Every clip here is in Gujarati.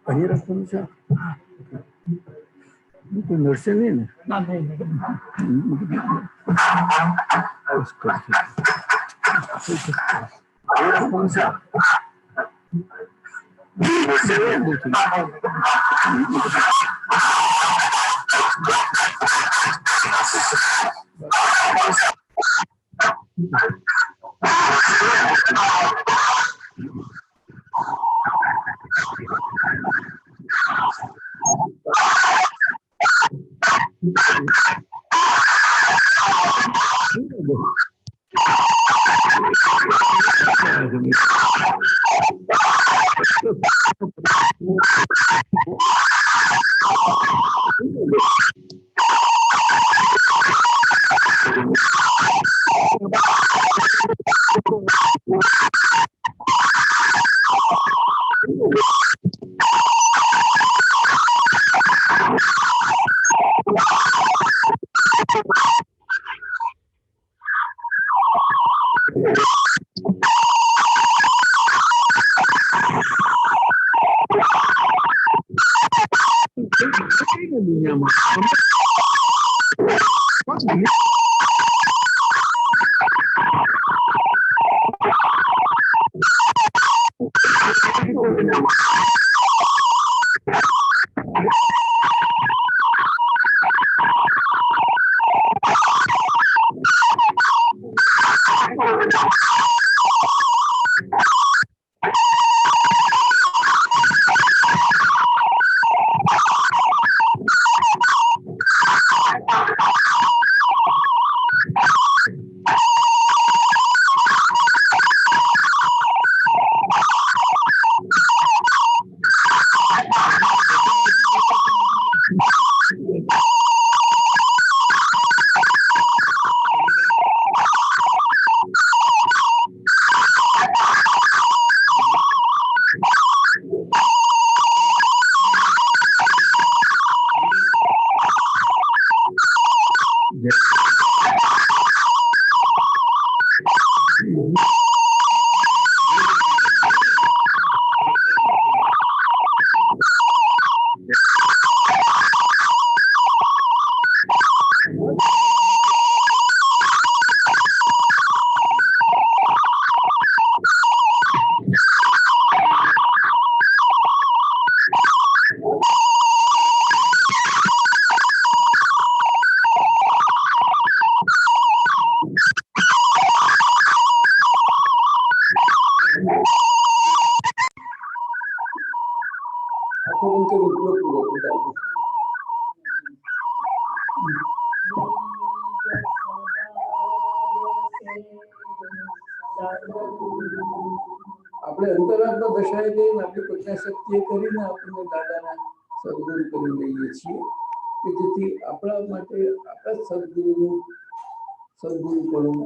અહીં રખવાનું છે તો નડશે નહીં ને? ના નહીં આપણે અંતરાત્મા દશાએ જઈને આપણી પ્રજ્ઞાશક્તિએ કરીને આપણને દાદાના સદગુરુ કરી લઈએ છીએ કે જેથી આપણા માટે આપણા સદગુરુનું સદગુરુપણું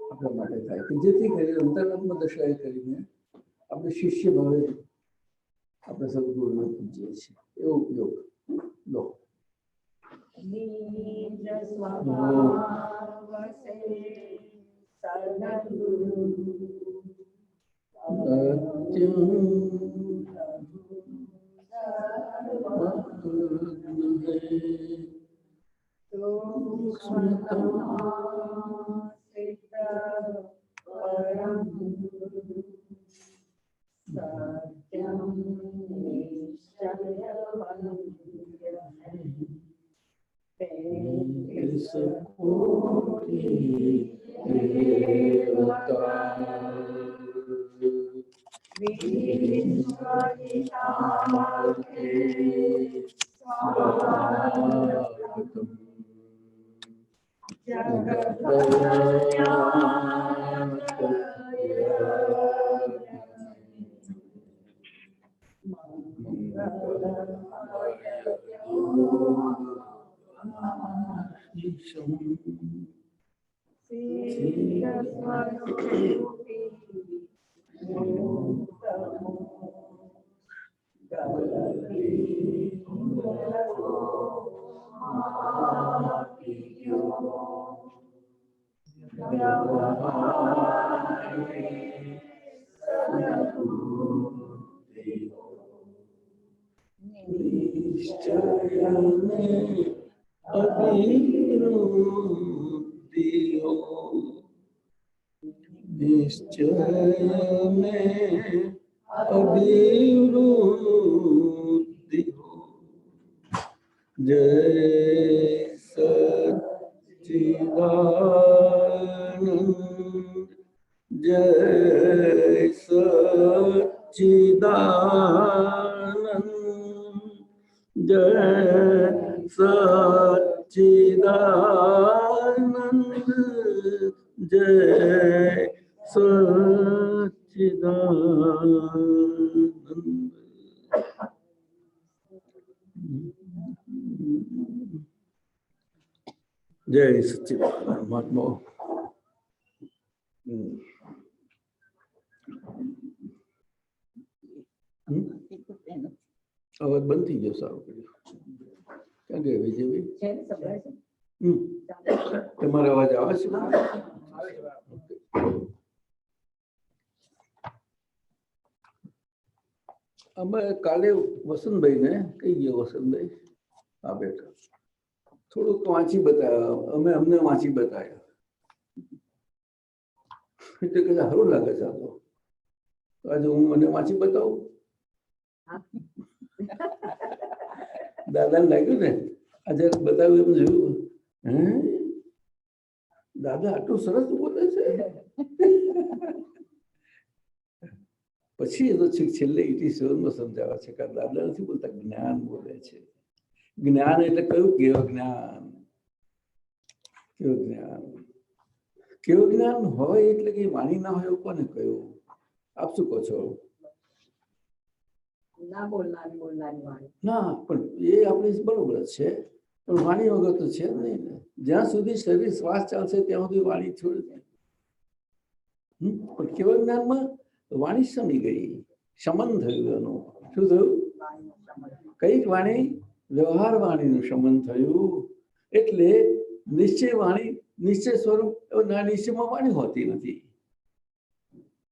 આપણા માટે થાય કે જેથી કરીને અંતરાત્મા દશાએ કરીને આપણે શિષ્ય ભાવે આપણે સદગુરુને પૂજીએ છીએ. એવો ઉપયોગ લો. निश्चय में अभिवृद्धि हो। जय सच्चिदानंद, जय सच्चिदानंद, जय सच्चिदानंद, जय सच्चिदानंद। जय सच्चिदानंद महात्मा। અવાજ બંધ થઈ ગયો. સારું કર્યું. ક્યાં ગયા વિજયભાઈ? તમારો અવાજ આવે છે? અમે કાલે વસંતભાઈ ને કઈ ગયો. વસંતભાઈ આ બેઠા, થોડુંક વાંચી બતાવ્યા. અમે અમને વાંચી બતાવ્યા એટલે કદાચ સારું લાગે છે. આ તો આજે હું મને વાંચી બતાવું. દાદાને લાગ્યું ને આજે બતાવ્યું, એમ જોયું, હે દાદા આટલું સરસ બોલે છે. પછી એ તો છેલ્લે 87માં સમજાવે છે કે દાદા નથી બોલતા, જ્ઞાન બોલે છે. જ્ઞાન એટલે કયું? કેવું જ્ઞાન. કેવું જ્ઞાન? કેવું જ્ઞાન હોય એટલે કે વાણી ના હોય એવું કોને કહ્યું? આપ શું કહો છો? ના પણ એ આપણે બરોબર જ છે, પણ વાણી વગર તો છે નહીં ને. જ્યાં સુધી શરીર શ્વાસ ચાલશે ત્યાં સુધી વાણી છોડી દે. પણ કેવા જ્ઞાનમાં વાણી શમી ગઈ, શમન થયું. એનું શું થયું? કઈક વાણી વ્યવહાર વાણીનું શમન થયું. એટલે નિશ્ચય વાણી, નિશ્ચય સ્વરૂપ નિશ્ચયમાં વાણી હોતી નથી.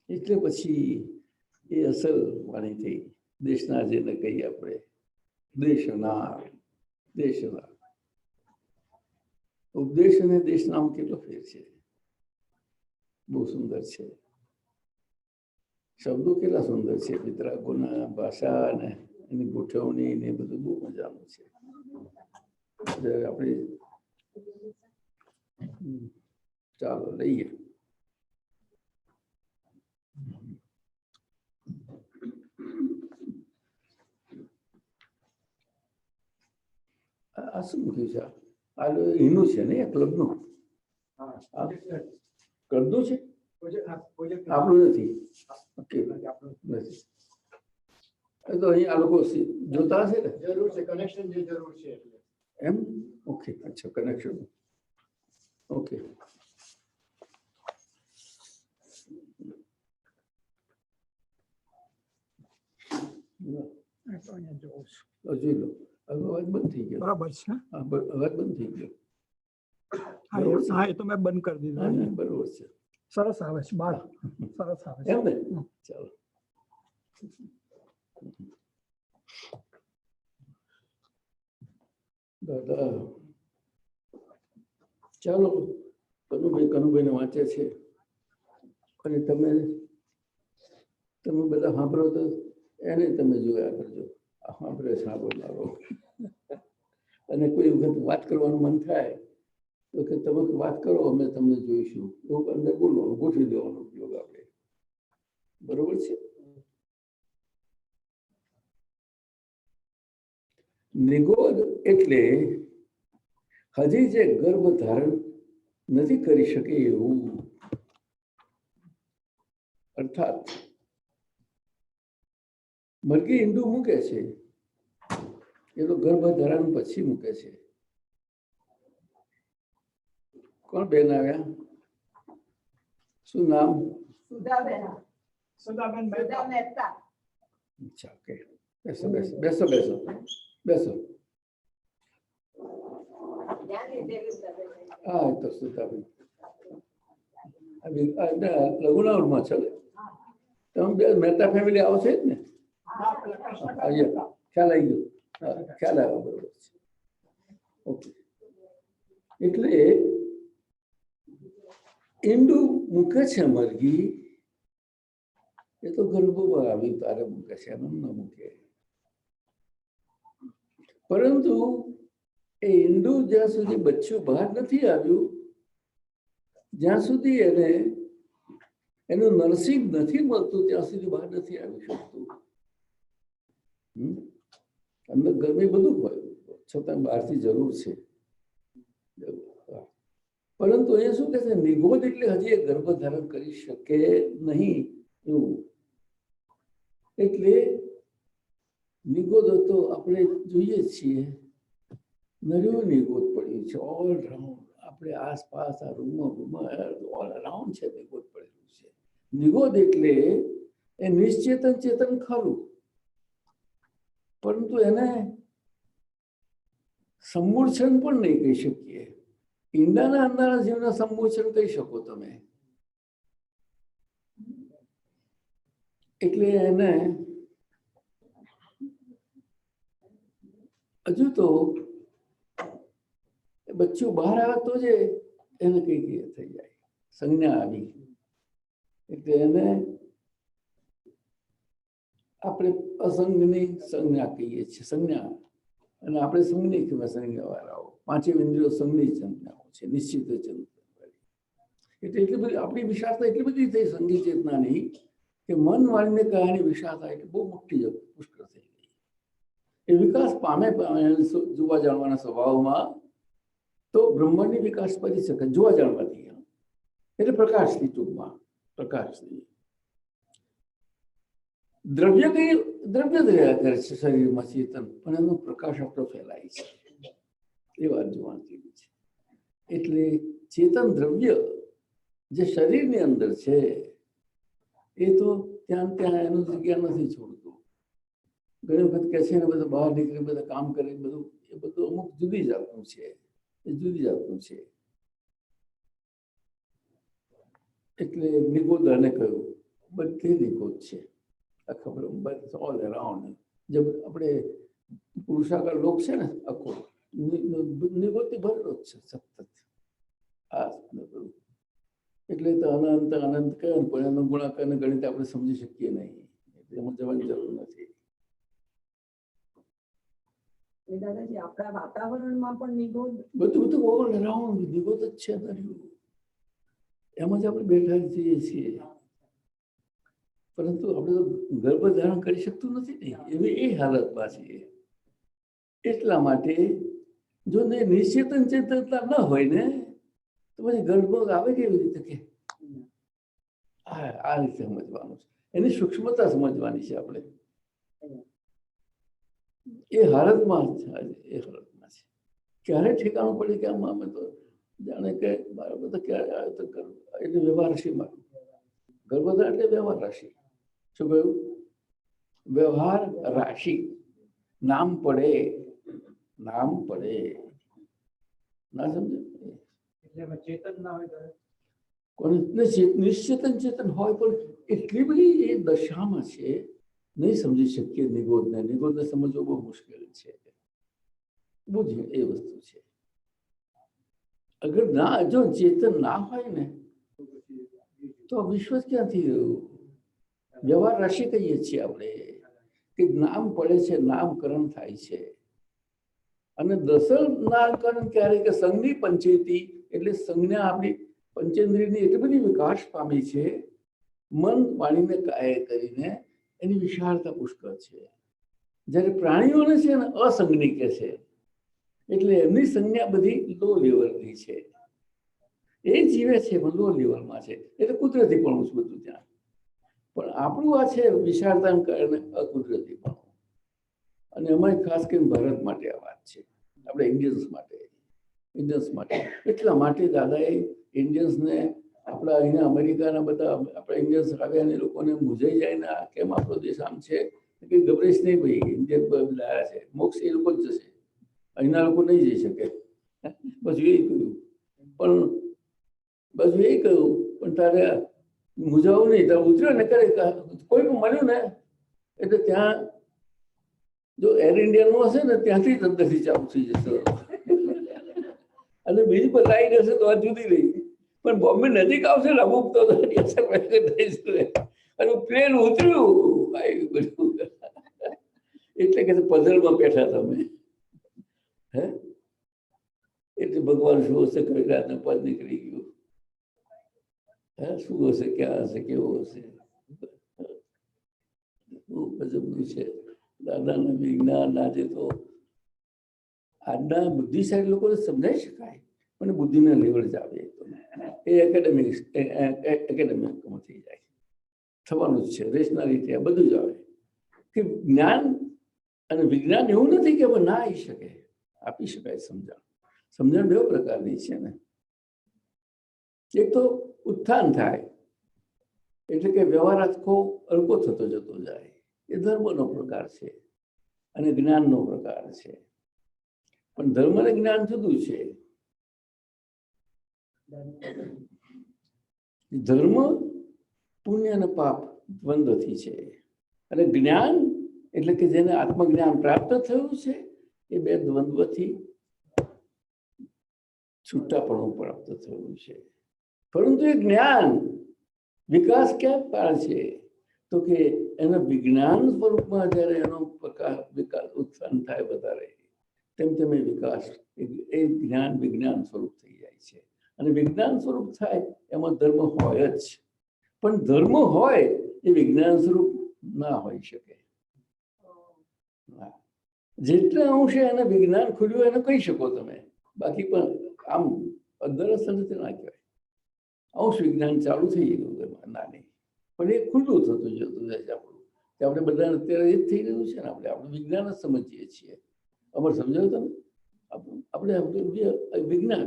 એટલે પછી એ અસલ વાણી થઈ. દેશના જેને કહીએ આપણે, દેશના. દેશના ઉપદેશ અને દેશનામાં કેટલો ફેર છે. બહુ સુંદર છે. શબ્દો કેટલા સુંદર છે. પિતરાકોના ભાષા અને એની ગોઠવણી ને બધું બહુ મજાનું છે. આપણે ચાલો લઈએ. આ શું મૂક્યું છે? આ એનું છે ને, ક્લબનું. ક્લબનું છે, આપણું નથી. ઓકે, નથી. તો અહીં આ લોકો જોતા હશે ને. જરૂર છે કનેક્શન, જે જરૂર છે એમ. ઓકે, અચ્છા, કનેક્શન. ઓકે, જોઈ લો. અવાજ બંધ થઈ ગયો. બરાબર છે. અવાજ બંધ થઈ ગયો. હા, એ તો મેં બંધ કરી દીધો. બરોબર છે. સરસ આવે છે બાર. સરસ આવે છે. એમ ને? ચાલો. દાદા ચાલો. કનુભાઈ ને વાંચે છે અને તમે બધા સાંભળો તો એને તમે જોયા કરજો. સાંભળે સાંભળનારો. અને કોઈ વખત વાત કરવાનું મન થાય તો કે તમે વાત કરો, અમે તમને જોઈશું. એવું અંદર બોલવાનું, ગોઠવી દેવાનો ઉપયોગ આપણે. બરોબર છે. નિગોદ એટલે હજી જે ગર્ભ ધારણ નથી કરી શકે એવું. અર્થાત મરઘી ઈંડું મૂકે છે એ તો ગર્ભ ધારણ પછી મૂકે છે. કોણ બેન આવ્યા? શું નામ? સુધાબેન. સુધાબેન મહેતા. અચ્છા, ઓકે. બેસો બેસો બેસો બેસો બેસો. હા, તો સુધાબેન. લઘુનાવરમાં છે તમે બે મહેતા ફેમિલી આવો છે જ ને? ખ્યાલ આવી ગયો, ખ્યાલ આવ્યો, બરોબર છે. ઓકે, એટલે ઈંડું મૂકે છે મરઘી, એ તો ગર્ભમાં આવી તારે મૂકે છે, એમ ન મૂકે. પરંતુ એ ઈંડું જ્યાં સુધી બચ્ચું બહાર નથી આવ્યું, જ્યાં સુધી એનું નર્સિંગ નથી મળતું, ત્યાં સુધી બહાર નથી આવી શકતું. અંદર ગરમી બધું હોય, છતાં બહારથી જરૂર છે. પરંતુ એ શું કે છે, નિગોદ એટલે હજી એ ગર્ભ ધારણ કરી શકે નહીં એવું. એટલે નિગોદ તો આપણે જોઈએ છીએ, નર્યું નિગોદ પડ્યું છે ઓલ રાઉન્ડ. આપણે આસપાસ આ રૂમમાં ઓલ રાઉન્ડ છે નિગોદ પડેલું છે. નિગોદ એટલે એ નિશ્ચેતન ચેતન ખરું, પરંતુ એને સમૂર્છન પણ નહીં કહી શકીએ. ઈંડાના અંદરના જીવના સમૂર્છન કહી શકો તમે. એટલે એને હજુ તો બચ્ચું બહાર આવે તો જ એને કઈ થઈ જાય, સંજ્ઞા આવી. એટલે એને આપણે અસંગની સંજ્ઞા કહીએ છીએ, સંજ્ઞા. અને આપણે સંજ્ઞની સંજ્ઞા વાળાઓ, પાંચે ઇન્દ્રિયો સંજ્ઞની સંજ્ઞાઓ છે, નિશ્ચિત ચેતના. એટલે એટલી બધી આપણી વિશાળતા એટલી બધી થઈ સંગી ચેતનાની કે મન વાળીને કહાની વિશાળતા એટલે બહુ મોટી પુષ્કળ થઈ ગઈ. એ વિકાસ પામે જોવા જાણવાના સ્વભાવમાં તો બ્રહ્માંડની વિકાસ કરી શકે જોવા જાણવાથી. એટલે પ્રકાશની ટૂંકમાં, પ્રકાશની દ્રવ્ય કઈ દ્રવ્ય જ રહ્યા કરે છે શરીરમાં ચેતન, પણ એનો પ્રકાશ આપણો ફેલાય છે, એ વાત જોવાની છે. એટલે ચેતન દ્રવ્ય જે શરીરની અંદર છે એ તો ત્યાં એનું જગ્યા નથી છોડતું. ઘણી વખત કહે છે ને બધા બહાર નીકળી બધા કામ કરે, બધું એ બધું અમુક જુદી જાતનું છે, એ જુદી જાતનું છે. એટલે નિગોદ અને કહ્યું બધી નિગોદ છે આખા બ્રહ્માંડ ઓલ અરાઉન્ડ. જે આપણે પુરુષાકાર લોક છે ને આખો નિગોદથી ભરેલો જ છે સતત. એટલે તો અનંત અનંત કહે પણ એનો ગુણાકાર ને ગણિત આપણે સમજી શકીએ નહીં, એટલે એમાં જવાની જરૂર નથી. દાદાજી આપણા વાતાવરણમાં પણ નિગોદ બધું ઓલ અરાઉન્ડ નિગોદ જ છે. એમાં જ આપણે બેઠા જઈએ છીએ, પરંતુ આપણે તો ગર્ભ ધારણ કરી શકતું નથી ને, એવી એ હાલતમાં છીએ. એટલા માટે જો નિશ્ચેતન ચેતનતા ન હોય ને તો પછી ગર્ભ આવે કેવી રીતે કે આ રીતે સમજવાનું છે, એની સૂક્ષ્મતા સમજવાની છે આપણે. એ હાલતમાં છે, એ હાલતમાં છે. ક્યારે ઠેકાણું પડે કે આમાં અમે તો જાણે કે મારા બધા ક્યારે આવે તો એટલે વ્યવહાર રાશિમાં ગર્ભધાર એટલે વ્યવહાર રાશિ. શું કહ્યું? વ્યવહાર રાશિ. નામ પડે, નામ પડે, ના સમજે એટલે ચેતન ના હોય કોને નિશ્ચેતન ચેતન હોય પણ એટલી બધી એ દશામાં છે નહીં સમજી શકીએ નિગોદને. નિગોદને સમજવો બહુ મુશ્કેલ છે, બહુ જ એ વસ્તુ છે. અગર ના જો ચેતન ના હોય ને તો વિશ્વ ક્યાંથી રહ્યું? વ્યવહાર રાશિ કહીએ છીએ આપણે કે નામ પડે છે, નામકરણ થાય છે. અને દસલ નામકરણ ક્યારે કે સંજ્ઞી પંચેતી એટલે સંજ્ઞા આપણી પંચેન્દ્રિયની એટલી બધી વિકાસ પામી છે, મન વાણીને કાય કરીને એની વિશાળતા પુષ્કળ છે. જ્યારે પ્રાણીઓને છે ને અસંજ્ઞી કે છે, એટલે એમની સંજ્ઞા બધી લો લેવલની છે. એ જીવે છે પણ લો લેવલમાં છે, એટલે કુદરતી પણ બધું ત્યાં. પણ આપણું આ છે વિશાળતાને કારણે અકુદરતી પણ. અને એમાં ખાસ કરીને ભારત માટે આ વાત છે, આપણે ઇન્ડિયન્સ માટે. એટલા માટે દાદાએ ઇન્ડિયન્સને આપણા અહીંયા અમેરિકાના બધા આપણા ઇન્ડિયન્સ આવ્યા અને લોકોને મૂંઝાઈ જાય ને કેમ આપણો દેશ આમ છે, કંઈ ગભરાઈશ નહીં ભાઈ, ઇન્ડિયન લાયા છે, મોક્ષ એ લોકો જ જશે, અહીંના લોકો નહીં જઈ શકે. બસ એ કહ્યું. પણ બસ એ કહ્યું પણ તારે મૂંઝાવું નહીં. તારે ઉતર્યો ને કરે કોઈ પણ મળ્યું ને એટલે ત્યાં જો એર ઇન્ડિયાનું હશે ને ત્યાંથી જ અંદરથી ચાલુ થઈ જશે. અને બીજી પર લાઈન હશે તો આ જુદી રહી. પણ બોમ્બે નજીક આવશે ને અમુક તો અને પ્લેન ઉતર્યું આવી બધું. એટલે કે પઝલમાં બેઠા તમે. હે એટલે ભગવાન શું હશે કઈ રાતને પદ નીકળી ગયું. હે શું હશે, ક્યાં હશે, કેવું હશે, ગજબનું છે. દાદાના વિજ્ઞાન આજે તો આજના બુદ્ધિશાળી લોકોને સમજાઈ શકાય પણ બુદ્ધિના લેવલ જ આવે એ એકેડેમિકમાં થઈ જાય. થવાનું જ છે. રેશનાલિટી આ બધું જ આવે કે જ્ઞાન અને વિજ્ઞાન એવું નથી કે હવે ના આવી શકે, આપી શકાય સમજણ. સમજણ બે પ્રકારની છે ને. એક તો ઉત્થાન થાય એટલે કે વ્યવહાર આખો અલકો થતો જતો જાય, એ ધર્મનો પ્રકાર છે અને જ્ઞાનનો પ્રકાર છે. પણ ધર્મ અને જ્ઞાન જુદું છે. ધર્મ પુણ્ય અને પાપ દ્વંદ્વથી છે અને જ્ઞાન એટલે કે જેને આત્મજ્ઞાન પ્રાપ્ત થયું છે એ બે દ્વંદ્વથી છૂટાપણું પ્રાપ્ત થયું છે. પરંતુ એ જ્ઞાન વિકાસ ક્યાં પામે છે તો કે એના વિજ્ઞાન સ્વરૂપમાં જ્યારે એનો વિકાસ ઉત્થાન થાય વધારે તેમ તેમ એ વિકાસ એ જ્ઞાન વિજ્ઞાન સ્વરૂપ થઈ જાય છે. અને વિજ્ઞાન સ્વરૂપ થાય એમાં ધર્મ હોય જ. પણ ધર્મ હોય એ વિજ્ઞાન સ્વરૂપ ના હોઈ શકે. જેટલા અંશે એને વિજ્ઞાન ખુલ્યું એને કહી શકો તમે. બાકી પણ આમ દરઅસલ રીતે ના કહેવાય. અંશ વિજ્ઞાન ચાલુ થઈ ગયું ના નહીં, પણ એ ખુલ્લું થતું જતું જાય છે આપણું. કે આપણે બધાને અત્યારે એ જ થઈ રહ્યું છે ને. આપણે વિજ્ઞાન જ સમજીએ છીએ. અમારે સમજાયું તમે? આપણે વિજ્ઞાન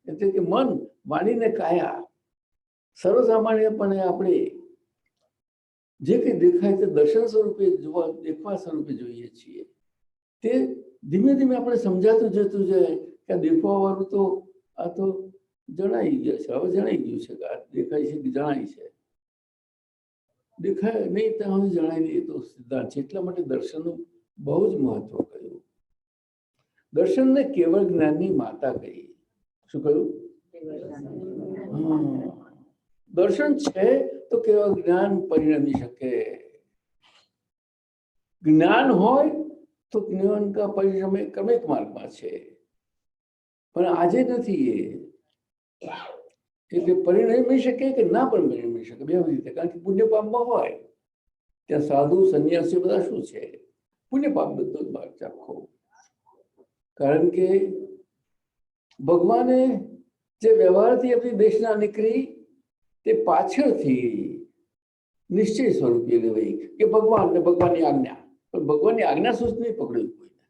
એટલે કે મન વાણીને કાયા સર્વસામાન્યપણે આપણે જે કંઈ દેખાય તે દર્શન સ્વરૂપે જોવા દેખવા સ્વરૂપે જોઈએ છીએ. તે ધીમે ધીમે આપણે સમજાતું જતું જાય કે આ દેખવા વાળું તો આ તો જણાઈ ગયા છે. હવે જણાઈ ગયું છે કે આ દેખાય છે કે જણાય છે. દેખાય નહીં ત્યાં હવે જણાય નહીં, એ તો સિદ્ધાંત છે. એટલા માટે દર્શનનું બહુ જ મહત્વ કહ્યું. દર્શનને કેવળ જ્ઞાનની માતા કહી. શું કહ્યું? દર્શન છે તો કેવળ જ્ઞાન પરિણમી શકે. જ્ઞાન હોય તો જ્ઞાન કા પરિણમે ક્રમિક માર્ગમાં છે. પણ આજે નથી એ. એટલે પરિણમી શકે કે ના પણ પરિણમી શકે બે રીતે. કારણ કે પુણ્ય પાપમાં હોય ત્યાં સાધુ સંન્યાસી બધા શું છે? પુણ્ય પાપ બધો જ ભાગ ચાખો. કારણ કે ભગવાને જે વ્યવહારથી આપણી દેશના નીકળી તે પાછળથી નિશ્ચય સ્વરૂપે લેવાઈ કે ભગવાન ને ભગવાનની આજ્ઞા. પણ ભગવાનની આજ્ઞા શું નહીં પકડ્યું કોઈને.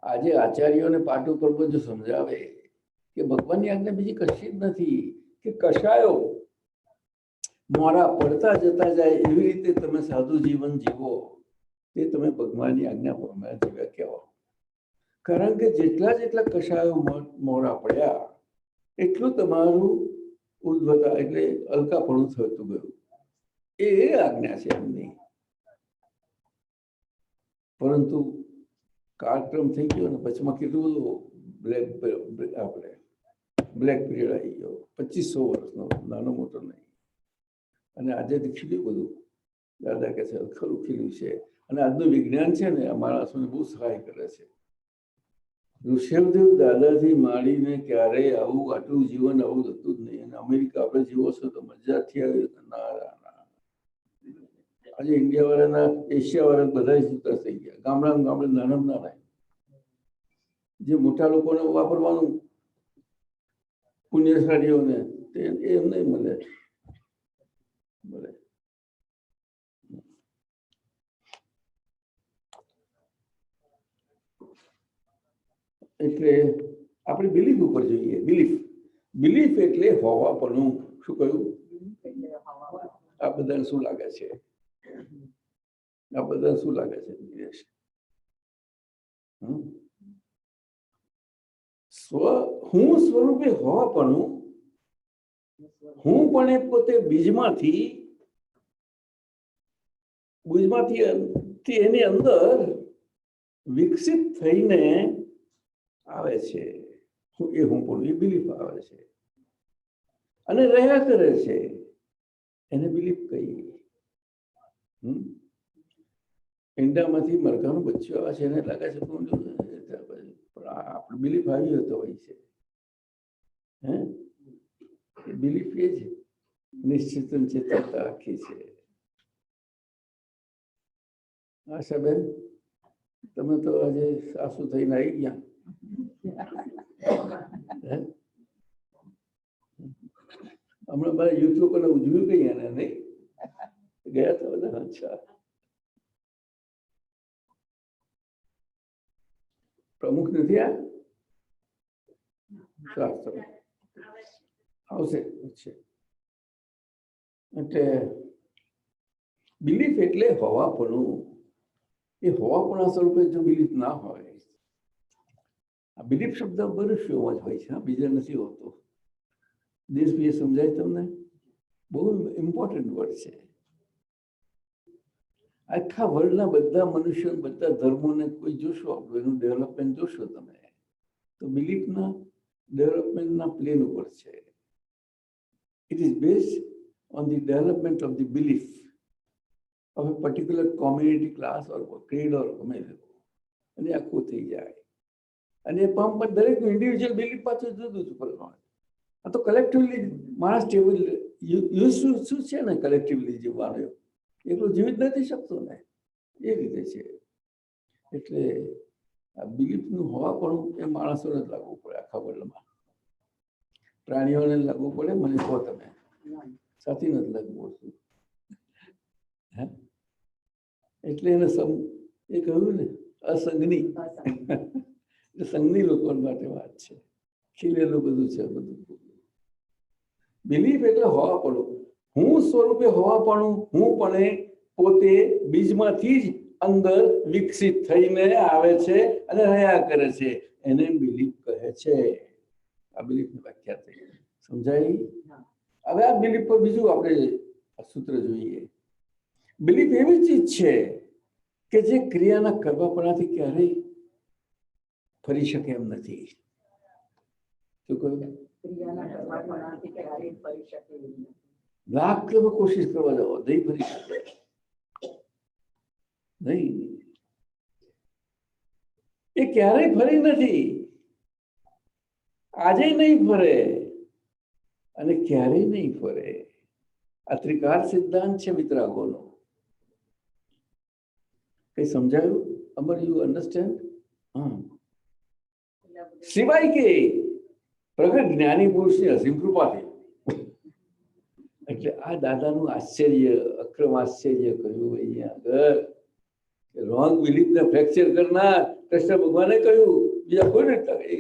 આજે આચાર્યોને પાઠ ઉપર જો સમજાવે કે ભગવાનની આજ્ઞા બીજી કશી જ નથી, કે કશાયો મોરા પડતા જતા જાય એવી રીતે તમે સાધુ જીવન જીવો તે તમે ભગવાનની આજ્ઞા પ્રમાણે જીવ્યા કહેવાય. કારણ કે જેટલા જેટલા કશાયો મોરા પડ્યા એટલું તમારું ઉદ્ધવતા એટલે હલકાપણું થતું ગયું. એ આજ્ઞા છે એમની. પરંતુ કાળક્રમ થઈ ગયો ને પછીમાં કેટલું બધું આપણે બ્લેક પીરિયડ આવી ગયો. 2500 વર્ષનો, નાનો મોટો નહીં. અને આજે ખીલ્યું બધું. દાદા કહે છે ખરું ખીલ્યું છે. અને આજનું વિજ્ઞાન છે ને આ માણસોને બહુ સહાય કરે છે. ઋષભદેવ દાદાથી માંડીને ક્યારેય આવું આટલું જીવન આવું થતું જ નહીં. અને અમેરિકા આપણે જીવો છો તો મજાથી આવી ના. આજે ઇન્ડિયા વાળાના એશિયા વાળા બધા જુદા થઈ ગયા. ગામડામાં નાના જે મોટા લોકોને વાપરવાનું પુણ્યશાળીઓને તે એમ નહીં મળે. એટલે આપણે બિલીફ ઉપર જોઈએ. બિલીફ એટલે હોવાપણું. શું કહ્યું? આ બધાને શું લાગે છે? આ બધાને શું લાગે છે? હું સ્વરૂપે હોવાપણું હું પણ એ પોતે બીજમાંથી એની અંદર વિકસિત થઈને આવે છે. એ હું પણ એ બિલીફ આવે છે અને રહ્યા કરે છે, એને બિલીફ કહીએ. ઈંડામાંથી મરઘાનું બચ્ચું આવે છે, એને લાગે છે પણ આપણે બિલીફ આવી હતો હોય છે. બિલીફ એ જ નિશ્ચિત ચેતનતા આખી છે. આશાબેન, તમે તો આજે સાસુ થઈને આવી ગયા. હમણાં મારા યુથ લોકોને ઉજવ્યું કઈ એને નહીં ગયા તો બધા. અચ્છા, પ્રમુખ નથી આ આવશે. એટલે બિલીફ એટલે હોવાપણું. એ હોવાપણા સ્વરૂપે જો બિલીફ ના હોય, આ બિલીફ શબ્દ મનુષ્યોમાં જ હોય છે, બીજા નથી હોતો. દેશભી સમજાય તમને? બહુ ઇમ્પોર્ટન્ટ વર્ડ છે. આખા વર્લ્ડના બધા મનુષ્યો, બધા ધર્મોને કોઈ જોશો, એનું ડેવલપમેન્ટ જોશો તમે, તો બિલીફના ડેવલપમેન્ટના પ્લેન ઉપર છે. It is based on the development of the belief of a particular community, class or creed or community. અને આખું થઈ જાય. અને એ પંપ પર દરેક ઇન્ડિવિજ્યુઅલ બિલીફ પાછું જુદું જ પ્રમાણે. આ તો કલેક્ટિવલી માણસ ટેબલ યુઝ શું છે ને, કલેક્ટિવલી જીવવાનું એટલું જીવી જ નથી શકતો ને, એ રીતે છે. એટલે આ બિલીફનું હોવા પણ એ માણસોને જ લાગવું પડે આખા વર્લ્ડમાં. પ્રાણીઓને લાગવું પડે, મને કહો તમે, સાથી નથી લાગવું પડતું. એટલે એને એ કહ્યું ને, અસંગની સંઘની લોકો માટે વાત છે. ખીલેલું બધું છે બધું. બિલીફ એટલે હોવાપણું. હું સ્વરૂપે હોવાપણું, હું પણ પોતે બીજમાંથી જ અંદર વિકસિત થઈને આવે છે અને રહ્યા કરે છે, એને બિલીફ કહે છે. આ બિલીફની વ્યાખ્યા થઈ, સમજાય? હવે આ બિલીફ પર બીજું આપણે સૂત્ર જોઈએ. બિલીફ એવી ચીજ છે કે જે ક્રિયાના કરવાપણાથી ક્યારેય ફરી શકે એમ નથી. શું કહ્યું? લાખ તમે કોશિશ કરવા જાઓ, નહીં ફરી શકે. નહીં, એ ક્યારેય ફરી નથી. આજે નહીં ફરે અને ક્યારેય નહીં ફરે. આ ત્રિકાળ સિદ્ધાંત છે વિતરાગોનો. કઈ સમજાયું? અમર, યુ અન્ડરસ્ટેન્ડ? સિવાય કે પ્રગટ જ્ઞાની પુરુષની અસીમ કૃપાથી. એટલે આ દાદાનું આશ્ચર્ય, અક્રમ આશ્ચર્ય કહ્યું અહીંયા આગળ. રોંગ બિલીફ ને ફ્રેક્ચર કરનાર કૃષ્ણ ભગવાને કહ્યું, બીજા કોઈ નથી.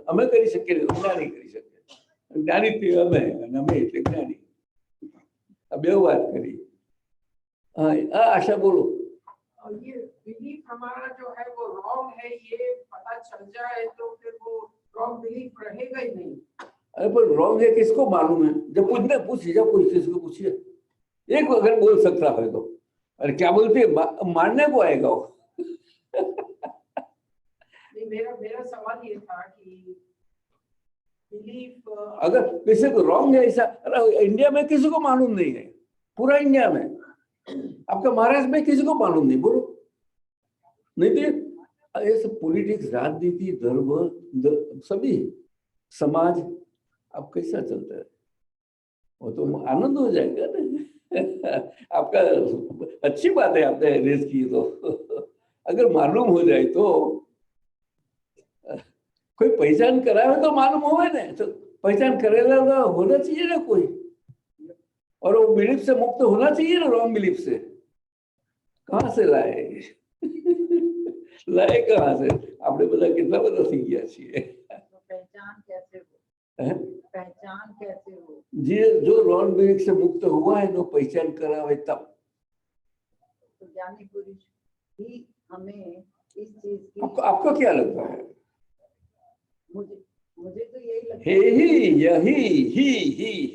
અમે કરી શકીએ, જ્ઞાની કરી શકે. જ્ઞાની તે અમે, અને અમે એટલે જ્ઞાની. આ બે વાત કરી. હા, આશા બોલો. ये बिलीफ हमारा जो है वो रॉन्ग है, ये पता चल जाए तो फिर वो रॉन्ग बिलीफ रहेगा ही नहीं. अरे पर रॉन्ग है किसको मालूम है? जब पूछिए, जब कोई किसी को पूछिए, एक अगर बोल सकता है तो, अरे क्या बोलते हैं, मारने को आएगा वो. नहीं, मेरा सवाल ये था कि बिलीफ अगर किसी को रॉन्ग है ऐसा, इंडिया में किसी को मालूम नहीं है, पूरा इंडिया में. आपका महाराष्ट्र में किसी को मालूम नहीं, बोलो. नहीं तो ये सब पॉलिटिक्स, राजनीति, धर्म, सभी समाज अब कैसा चलता है, वो तो आनंद हो जाएगा ना. आपका अच्छी बात है आपने रेस की, तो अगर मालूम हो जाए तो कोई पहचान कराए तो मालूम हो ना, तो पहचान करेगा होना चाहिए ना कोई, और वो बिलीफ से मुक्त होना चाहिए ना, रॉन्ग बिलीफ से. कहाँ से लाए लाए कहाँ से? आपने बोला कितना बड़ा सीख गया चाहिए. पहचान कैसे हो? पहचान कैसे हो? जी, जो रॉन्ग बिलीफ से मुक्त हुआ है, जो पहचान करावे तब. तो ज्ञानी पुरुष ही हमें इस चीज की. आपको क्या लगता है? मुझे तो यही लगता हे ही यही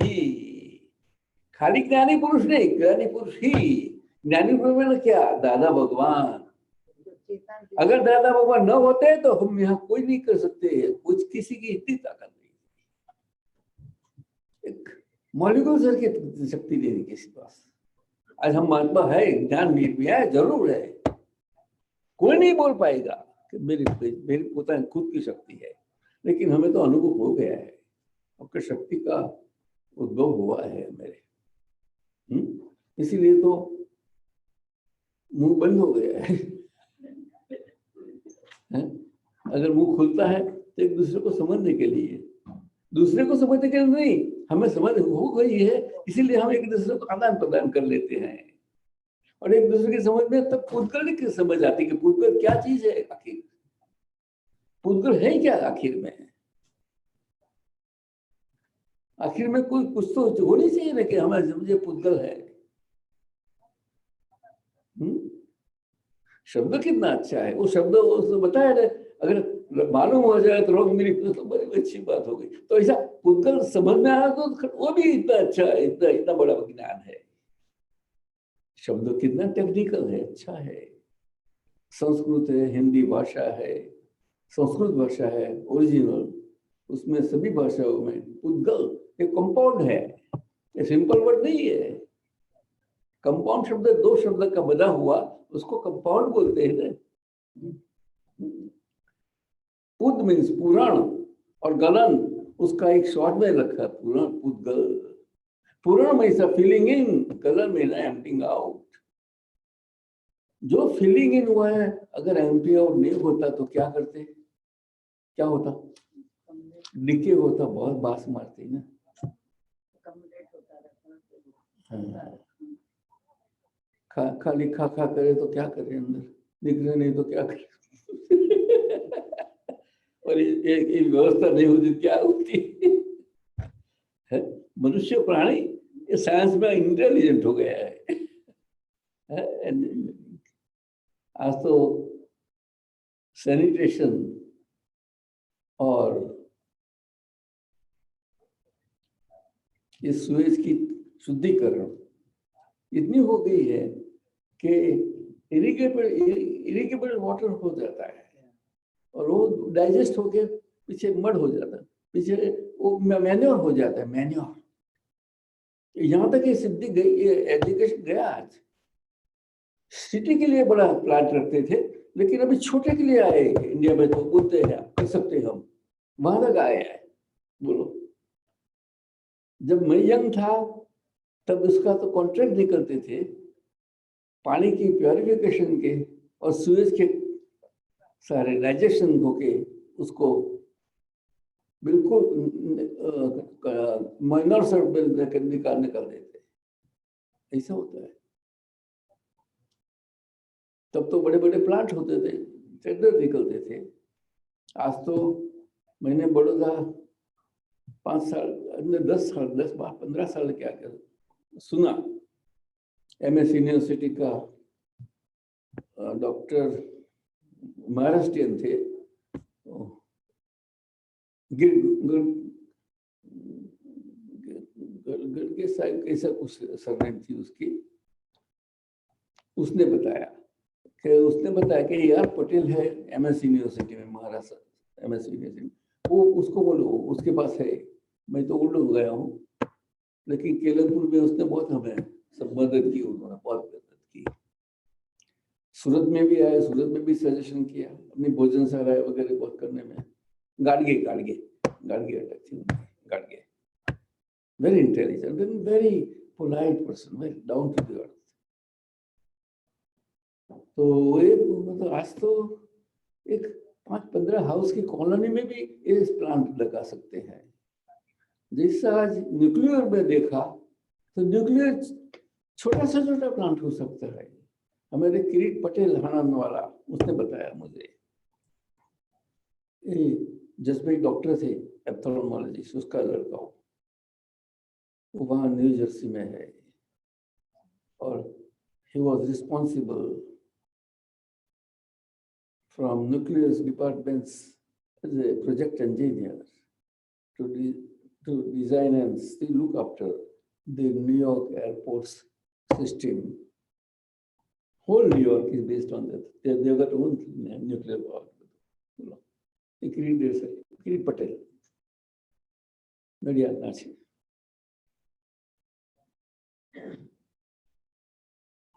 ही खाली ज्ञानी पुरुष नहीं, ज्ञानी पुरुष ही। ज्ञानी पुरुष में क्या, दादा भगवान। चेतन अगर दादा भगवान न होते तो हम यहाँ कोई नहीं कर सकते, कुछ किसी की इतनी ताकत नहीं। एक मॉलिक्यूल सर की शक्ति नहीं किसी पास। आज हम महात्मा है, ज्ञान भी है, जरूर है। कोई नहीं बोल पाएगा कि मेरी पोता खुद की शक्ति है, लेकिन हमें तो अनुभव हो गया है, आपकी शक्ति का उद्भव हुआ है मेरे। इसीलिए तो मुंह बंद हो गया है। अगर मुंह खुलता है तो एक दूसरे को समझने के लिए, दूसरे को समझने के लिए नहीं, हमें समझ हो गई है, इसीलिए हम एक दूसरे को आदान प्रदान कर लेते हैं। और एक दूसरे की समझ में तब पुद्गल की समझ आती है कि पुद्गल क्या चीज है, आखिर पुद्गल है क्या, आखिर में कोई कुछ तो होनी चाहिए ना कि हमें समझे पुद्गल है। शब्द कितना अच्छा है, वो शब्द उसने बताया ना, अगर मालूम हो जाए तो रोग मेरी तो बड़ी अच्छी बात हो गई। तो ऐसा पुद्गल समझ में आया तो वो भी इतना अच्छा है, इतना इतना बड़ा विज्ञान है। शब्द कितना टेक्निकल है, अच्छा है। संस्कृत है, हिंदी भाषा है, संस्कृत भाषा है ओरिजिनल, उसमें सभी भाषाओं में पुद्गल एक कंपाउंड है, ये सिंपल वर्ड नहीं है। कंपाउंड शब्द दो शब्द का बना हुआ, उसको कंपाउंड बोलते हैं ना। पुद मीन्स पुराण, और गलन उसका एक शॉर्ट में रखा, पुराण पुद्गल। पुराण में ऐसा फीलिंग इन, गलन में एम्प्टिंग आउट। जो फीलिंग इन हुआ है, अगर एम्प्टी आउट नहीं होता तो क्या करते, क्या होता, डिके होता, बहुत बास मारती ना। खाली खा करे तो क्या करे, अंदर निकले नहीं तो क्या करे। और ये व्यवस्था नहीं होती क्या होती है। मनुष्य प्राणी ये साइंस में इंटेलिजेंट हो गया है। आज तो सैनिटेशन और इस सुएज की शुद्धिकरण इतनी हो गई है कि इरिगेबल वाटर हो जाता है, और वो डाइजेस्ट होके पीछे मड हो जाता है, पीछे वो मैन्योर हो जाता है, मैन्योर। यहाँ तक ये सिद्धि गई, ये एजुकेशन गया। आज सिटी के लिए बड़ा प्लांट रखते थे, लेकिन अभी छोटे के लिए आए इंडिया में, तो बोलते हैं कर सकते हम, वहां तक आए हैं। बोलो, जब मैं यंग था तब उसका तो कॉन्ट्रैक्ट निकलते थे पानी की प्योरिफिकेशन के और सूरज के सारे डाइजेशन होके उसको बिल्कुल माइनर सर्ट निकाल देते। ऐसा होता है। तब तो बड़े बड़े प्लांट होते थे, टेंडर निकलते थे। आज तो मैंने बड़ौदा 5 साल 10 साल 15 साल क्या कर सुना, MS यूनिवर्सिटी का डॉक्टर महाराष्ट्रियन थे, गर्गे साहब कैसा कुछ सरनेम थी उसकी। उसने बताया कि यार पटेल है MS यूनिवर्सिटी में, महाराष्ट्र MS यूनिवर्सिटी, वो उसको बोलो, उसके पास है। मैं तो उल्लू गया हूँ, लेकिन केलनपुर में उसने बहुत हमें सब मदद की, उन्होंने बहुत मदद की। सूरत में भी आए, सूरत में भी सजेशन किया, अपनी भोजनशाला वगैरह बहुत करने में। गाड़गे अटक थी, Gadge, very intelligent and very polite person, very down to the earth. तो ये मतलब आज तो एक 5-15 हाउस की कॉलोनी में भी ये प्लांट लगा सकते हैं। जैसा आज न्यूक्लियर में देखा, तो न्यूक्लियर छोटा से छोटा प्लांट हो सकता है। हमारे किरीट पटेल हनन वाला, उसने बताया मुझे, जसभाई डॉक्टर थे एप्थेल्मोलॉजिस्ट, उसका लड़का हो, वो वहाँ न्यू जर्सी में है, और he was responsible from nuclear departments as a project engineer to design and still look after the New York airports system. Whole New York is based on that. They've got own nuclear power. Kirit Patel. Media Nazi.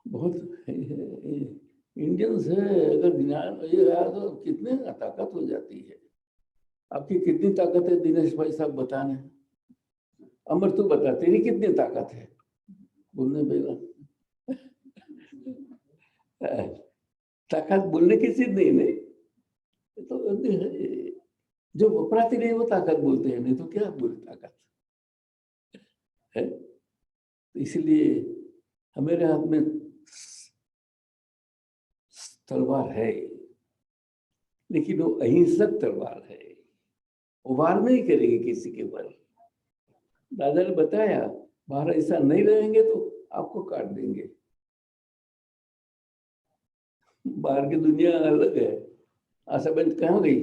बहुत इंडियंस है, अगर ज्ञान ये आया तो कितने ताकत हो जाती है। आपकी कितनी ताकत है दिनेश भाई साहब बताने। अमर तू बता तेरी कितनी ताकत है बोलने बेला। ताकत बोलने की चीज नहीं तो जो वपराती नहीं वो ताकत बोलते हैं, नहीं तो क्या बोले ताकत है। तो इसलिए हमारे हाथ में तलवार है, लेकिन वो अहिंसक तलवार है, वो वार नहीं करेगी किसी के ऊपर। दादा ने बताया बाहर ऐसा नहीं रहेंगे तो आपको काट देंगे। बाहर की दुनिया अलग है। आशा बहन कहाँ गई?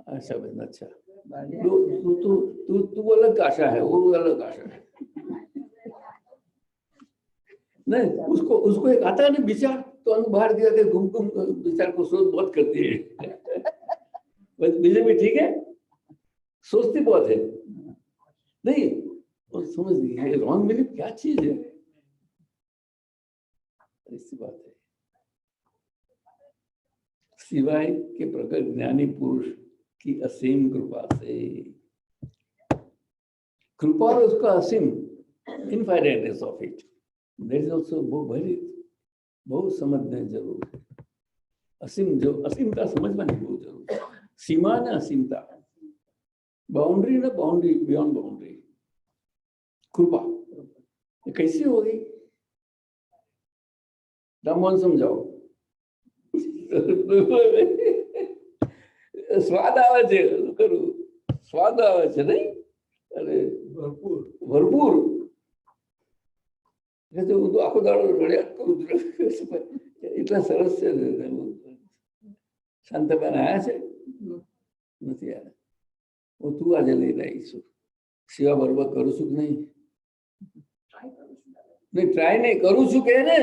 आशा बहन अच्छा, तू अलग आशा है, वो अलग आशा है। नहीं उसको एक आता है ना विचार, तो हम बाहर जाके घूम विचार को सोच बहुत करती है। बीजेपी ठीक है, सोचती बहुत है, नहीं और समझ गई रॉन्ग बिलीफ क्या चीज है, ऐसी बात है। सिवाय के प्रकट ज्ञानी पुरुष की असीम कृपा से, कृपा और उसका असीम infiniteness of it, that is also बहुत समझने जरूर है। असीम जो असीमता समझना बहुत जरूर है। सीमा न असीमता, बाउंड्री न बाउंड्री, बियॉन्ड बाउंड्री। कृपा ये कैसी होगी? राममोहन समझाओ। स्वाद आवे છે કરું, સ્વાદ આવે છે નહીં? અરે ભરપૂર એટલે હું તો આખો દાડો રડ્યા કરું છું, એટલા સરસ છે। શાંતાબેન આયા છે? નથી આયા। હું તું આજે લઈને આવીશું, સેવા બરોબર કરું છું કે નહીં? નહીં ટ્રાય નહીં કરું છું કે ને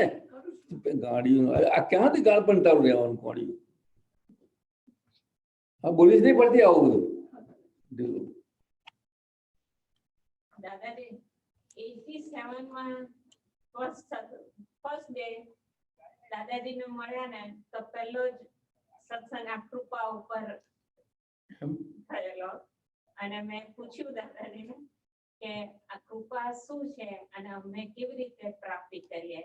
ગાડીઓ આ ક્યાંથી ગાળ પણ તારું રહેવાનું ગાડીઓ। हाँ बोली नहीं पड़ती आओ दादाजी 87 માં ફર્સ્ટ ડે દાદાજી ને મળ્યા ને તો પહેલો જ સત્સંગ આ કૃપા ઉપર થયેલો અને મેં પૂછ્યું દાદાજીને કે આ કૃપા શું છે અને અમે કેવી રીતે પ્રાપ્તિ કરીએ।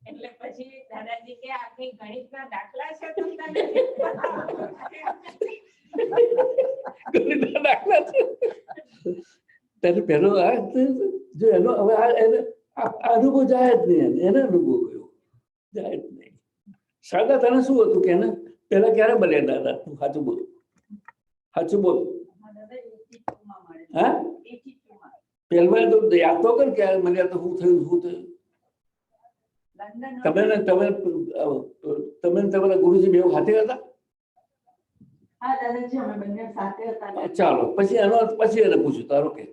એટલે પછી દાદાજી કે આખી ગણિતના દાખલા છે તો તને ગણિતના દાખલા છે ત્યારે પહેલો જો એનો હવે અનુભવ જાય જ નહીં, એને અનુભવ કયો જાય જ નહીં। સાદા તને શું હતું કે ને પેલા ક્યારે બન્યા દાદા? તું સાચું બોલ, સાચું બોલ। હા પહેલા તો યાદ તો કર ક્યારે બન્યા, તો શું થયું શું થયું? તમે તમારા ગુરુજી બેવ સાથે હતા? હા દાદાજી અમે બંને સાથે હતા। ચાલો પછી એનો પછી એને પૂછ્યું તારો કે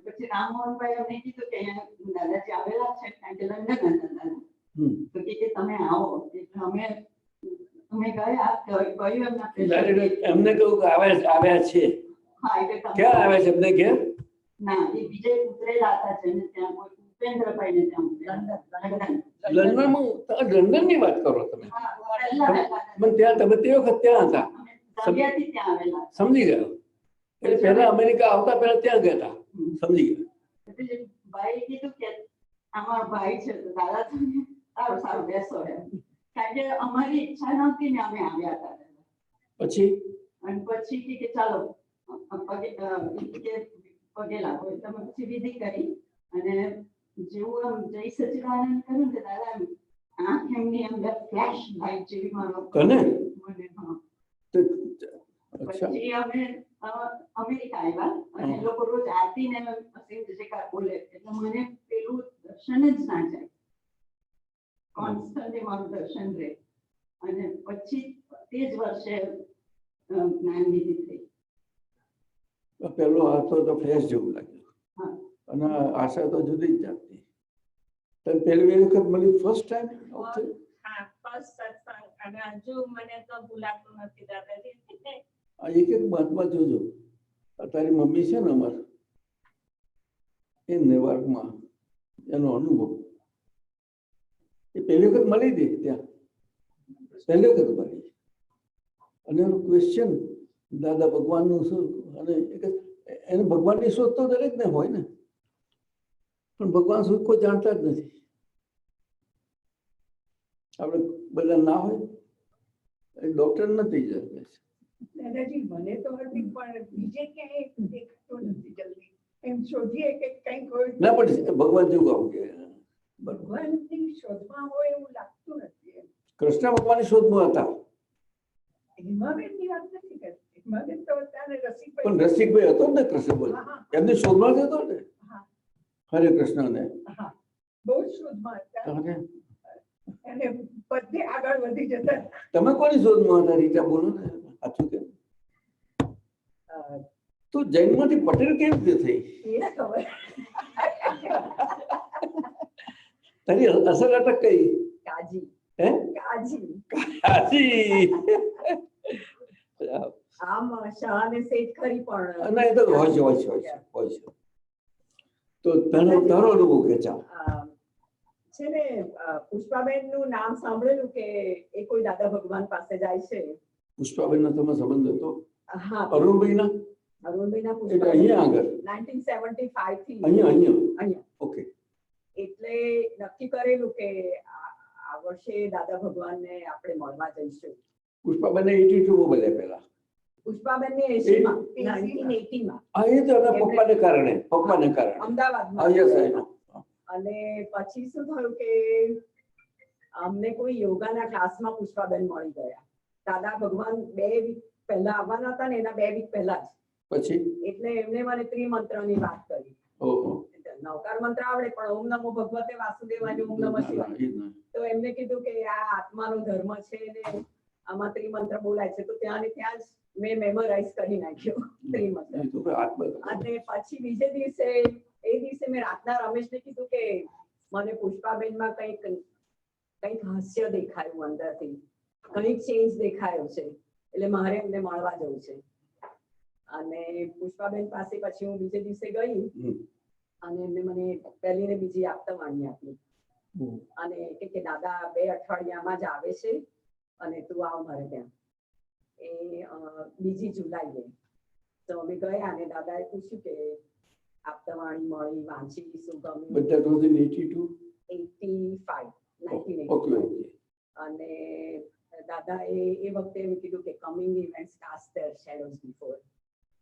પછી રામમોહનભાઈ અમને કીધું કે અહીંયા દાદાજી આવેલા છે, કારણ કે લંડન હતા દાદા, તો કે તમે આવો। એટલે અમે ગયા, કહ્યું એમને કહ્યું કે આવ્યા છે। હા એટલે ક્યાં આવ્યા છે એમને કે? ના એ બીજે ઉતરેલા હતા છે ને ત્યાં કોઈ ઉપેન્દ્રભાઈ ને ત્યાં લંડનમાં લંડન ની વાત કરો તમે? પણ ત્યાં તમે તે વખત ત્યાં હતા, સમજી ગયો। એટલે પહેલા અમેરિકા આવતા પહેલા ત્યાં ગયા હતા, સમજી ગયા। ભાઈ કીધું કે અમારો ભાઈ છે તો દાદા તમે સારું સારું બેસો એમ, કારણ કે અમારી ઈચ્છા નહોતી ને અમે આવ્યા હતા। પછી અને પછી કે ચાલો પગે લાગો, તમે પછી વિધિ કરી અને જેવું આમ જય સચિદાનંદ કર્યું ને દાદા આંખ એમની અંદર ફ્લેશ લાઈટ જેવી મારો કને હા। અચ્છા પછી અમે અમેરિકા આવ્યા અને લોકો રોજ આરતી ને અસીમ જયકાર બોલે, એટલે મને પેલું દર્શન જ ના જાય, કોન્સ્ટન્ટલી મારું દર્શન રહે। અને પછી તે જ વર્ષે જ્ઞાન વિધિ થઈ। પહેલો હાથો તો ફ્રેશ જેવું લાગ્યું હા. અને આશા તો જુદી જ જાતની. તને પહેલી વખત મળી ફર્સ્ટ ટાઈમ? હા, ફર્સ્ટ સત્સંગ. અને હજુ મને તો ભૂલાતું નથી દાદાજી. એક એક બાતમાં જોજો. તારી મમ્મી છે ને અમાર એ નેવાર્કમાં, એનો અનુભવ એ પહેલી વખત મળી હતી ત્યાં, પહેલી વખત મળી. અને એનો ક્વેશ્ચન દાદા ભગવાનનું શું, અને એને ભગવાનની શોધ તો દરેક ને હોય ને, પણ ભગવાન શું કોઈ જાણતા જ નથી. આપણે બધા ના હોય, ડોક્ટર નથી જતા. દાદાજી મને તો હતી, પણ બીજે ક્યાંય દેખાતો નથી જલ્દી. એમ શોધીએ કે કંઈક હોય. ના પણ ભગવાન જેવું આવું કે ભગવાનની શોધમાં હોય એવું લાગતું નથી. કૃષ્ણ ભગવાનની શોધમાં હતા. હિમાબેનની વાત નથી કરતી. હિમાબેન તો અત્યારે રસિકભાઈ. પણ રસિકભાઈ હતો ને કૃષ્ણ ભગવાન, એમની શોધમાં જ હતો ને. હરે કૃષ્ણ ને બહુ શોધમાં હતા અને બધે આગળ વધી જતા. તમે કોની શોધમાં હતા રીટા? બોલો ને સાચું કે. તું જૈનમાંથી પટેલ કેવી રીતે થઈ? એ ખબર. તારી અસલ અટક કઈ? કાજી. હે? કાજી. કાજી. આમ શાહને સેજ ખરી પણ ના, એ તો હોય છે, હોય છે, હોય છે, હોય છે. તો તારો અનુભવ કે ચા છે ને, પુષ્પાબેન નું નામ સાંભળેલું કે એ કોઈ દાદા ભગવાન પાસે જાય છે. પુષ્પાબેન નો તમે સંબંધ હતો? હા, અરુણભાઈ ના. અરુણભાઈ ના એટલે અહીંયા આગળ 1975 થી અહીંયા. ઓકે. એટલે નક્કી કરેલું કે આ વર્ષે દાદા ભગવાનને આપણે મળવા જઈશું. પુષ્પાબેન 82 બોલ્યા પહેલા. પુષ્પાબેન ને 80 માં 1980 માં. હા, એ તો એના પપ્પાને કારણે અમદાવાદમાં. અને પછી શું થયું કે અમને કોઈ યોગાના ક્લાસમાં પુષ્પાબેન મળી ગયા. દાદા ભગવાન 2 વીક પહેલા આવવાના હતા ને, એના 2 વીક પહેલા જ. પછી એટલે એમને મને ત્રિમંત્રની વાત કરી. ઓહો. નવકાર મંત્ર આવડે, પણ ઓમ નમો ભગવતે વાસુદેવાય, ઓમ નમઃ શિવાય. તો એમને કીધું કે આ આત્માનો ધર્મ છે ને આમાં ત્રિમંત્ર બોલાય છે. તો ત્યાં ને ત્યાં જ મેં મેમોરાઇઝ કરી નાખ્યો ત્રિમંત્ર. અને પછી બીજે દિવસે મેં રાતના રમેશને કીધું કે મને પુષ્પાબેનમાં કંઈક હાસ્ય દેખાયું, અંદરથી કંઈક ચેન્જ દેખાયો છે, એટલે મારે એમને મળવા જવું છે. અને પુષ્પાબેન પાસે પછી હું બીજે દિવસે ગઈ અને એમને મને પહેલી ને બીજી આપતાવાણી આપી. અને કે દાદા 2 અઠવાડિયામાં જ આવે છે અને તું આવ મારે ત્યાં. એ 2 જુલાઈએ તો અમે ગયા અને દાદાએ પૂછ્યું કે આપતાવાણી મળી, વાંચી, શું ગમ્યું? બધા 1982 1985. અને દાદાએ એ વખતે એમ કીધું કે coming events cast their shadows before,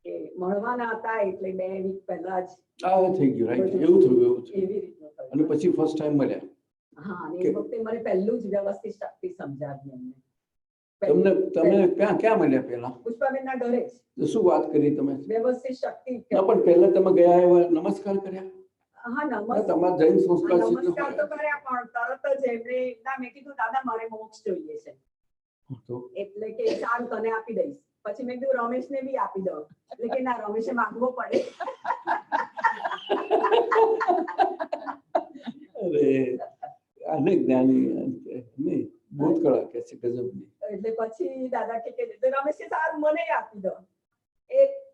કે મળવાના હતા એટલે 2 વીક પહેલા જ આ થઈ ગયું. રાઈટ, એવું થયું. એવી રીતનું થયું. અને પછી ફર્સ્ટ ટાઈમ મળ્યા. હા, અને એ વખતે મને પહેલું જ વ્યવસ્થિત શક્તિ સમજાવી એમને. તમે ક્યાં મળ્યા પહેલા? પુષ્પાબેનના ઘરે જ. શું વાત કરી તમે? વ્યવસ્થિત શક્તિ. ના, પણ પહેલા તમે ગયા એવા નમસ્કાર કર્યા? હા, નમસ્કાર. તમારા જૈન સંસ્કાર છે. નમસ્કાર તો કર્યા, પણ તરત જ એમને મેં કીધું દાદા મારે મોક્ષ જોઈએ છે. એટલે કે સારું તને આપી દઈશ. પછી મેં કીધું રમેશને બી આપી દઉં. એટલે કે ના, રમેશે માંગવો પડે. અરે આને જ્ઞાની નહીં, ભૂતકળા કે છે ગજબની. એટલે પછી દાદા કે રમેશે સારું મને આપી દો.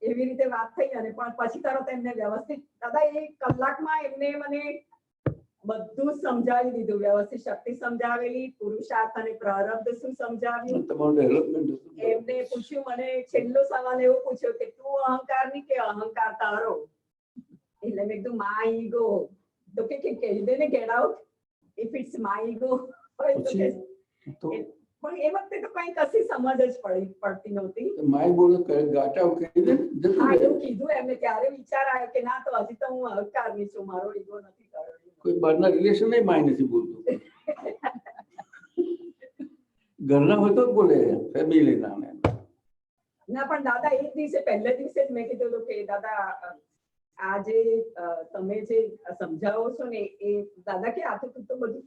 એવી રીતે વાત થઈ. અને પણ પછી તરત એમને વ્યવસ્થિત દાદા 1 કલાકમાં એમને મને બધું સમજાવી દીધું. વ્યવસ્થિત શક્તિ સમજાવેલી, પુરુષાર્થ અને પ્રારબ્ધ શું સમજાવ્યું. તમારું ડેવલપમેન્ટ એમને પૂછ્યું, મને છેલ્લો સવાલ એવો પૂછ્યો કે તું અહંકારની કે અહંકાર તારો? એટલે મેં કીધું માય ઈગો. તો કે કહી દે ને get out if it's my ego. પણ એ વખતે તો કઈ કશી સમજ જ પડતી નહોતી. માય બોલો ગાટા કહી દે. હા, એવું કીધું એમને. ત્યારે વિચાર આવ્યો કે ના, તો હજી તો હું અહંકારની છું, મારો ઈગો નથી કર્યો. કોઈ બહારના રિલેશન નહીં, માય નથી બોલતું. ઘરના હોય તો જ બોલે, ફેમિલી ના. ના, પણ દાદા એક દિવસે પહેલે દિવસે જ મેં કીધું કે દાદા આ જે તમે જે સમજાવો છો ને એ દાદા કે આ તો બધું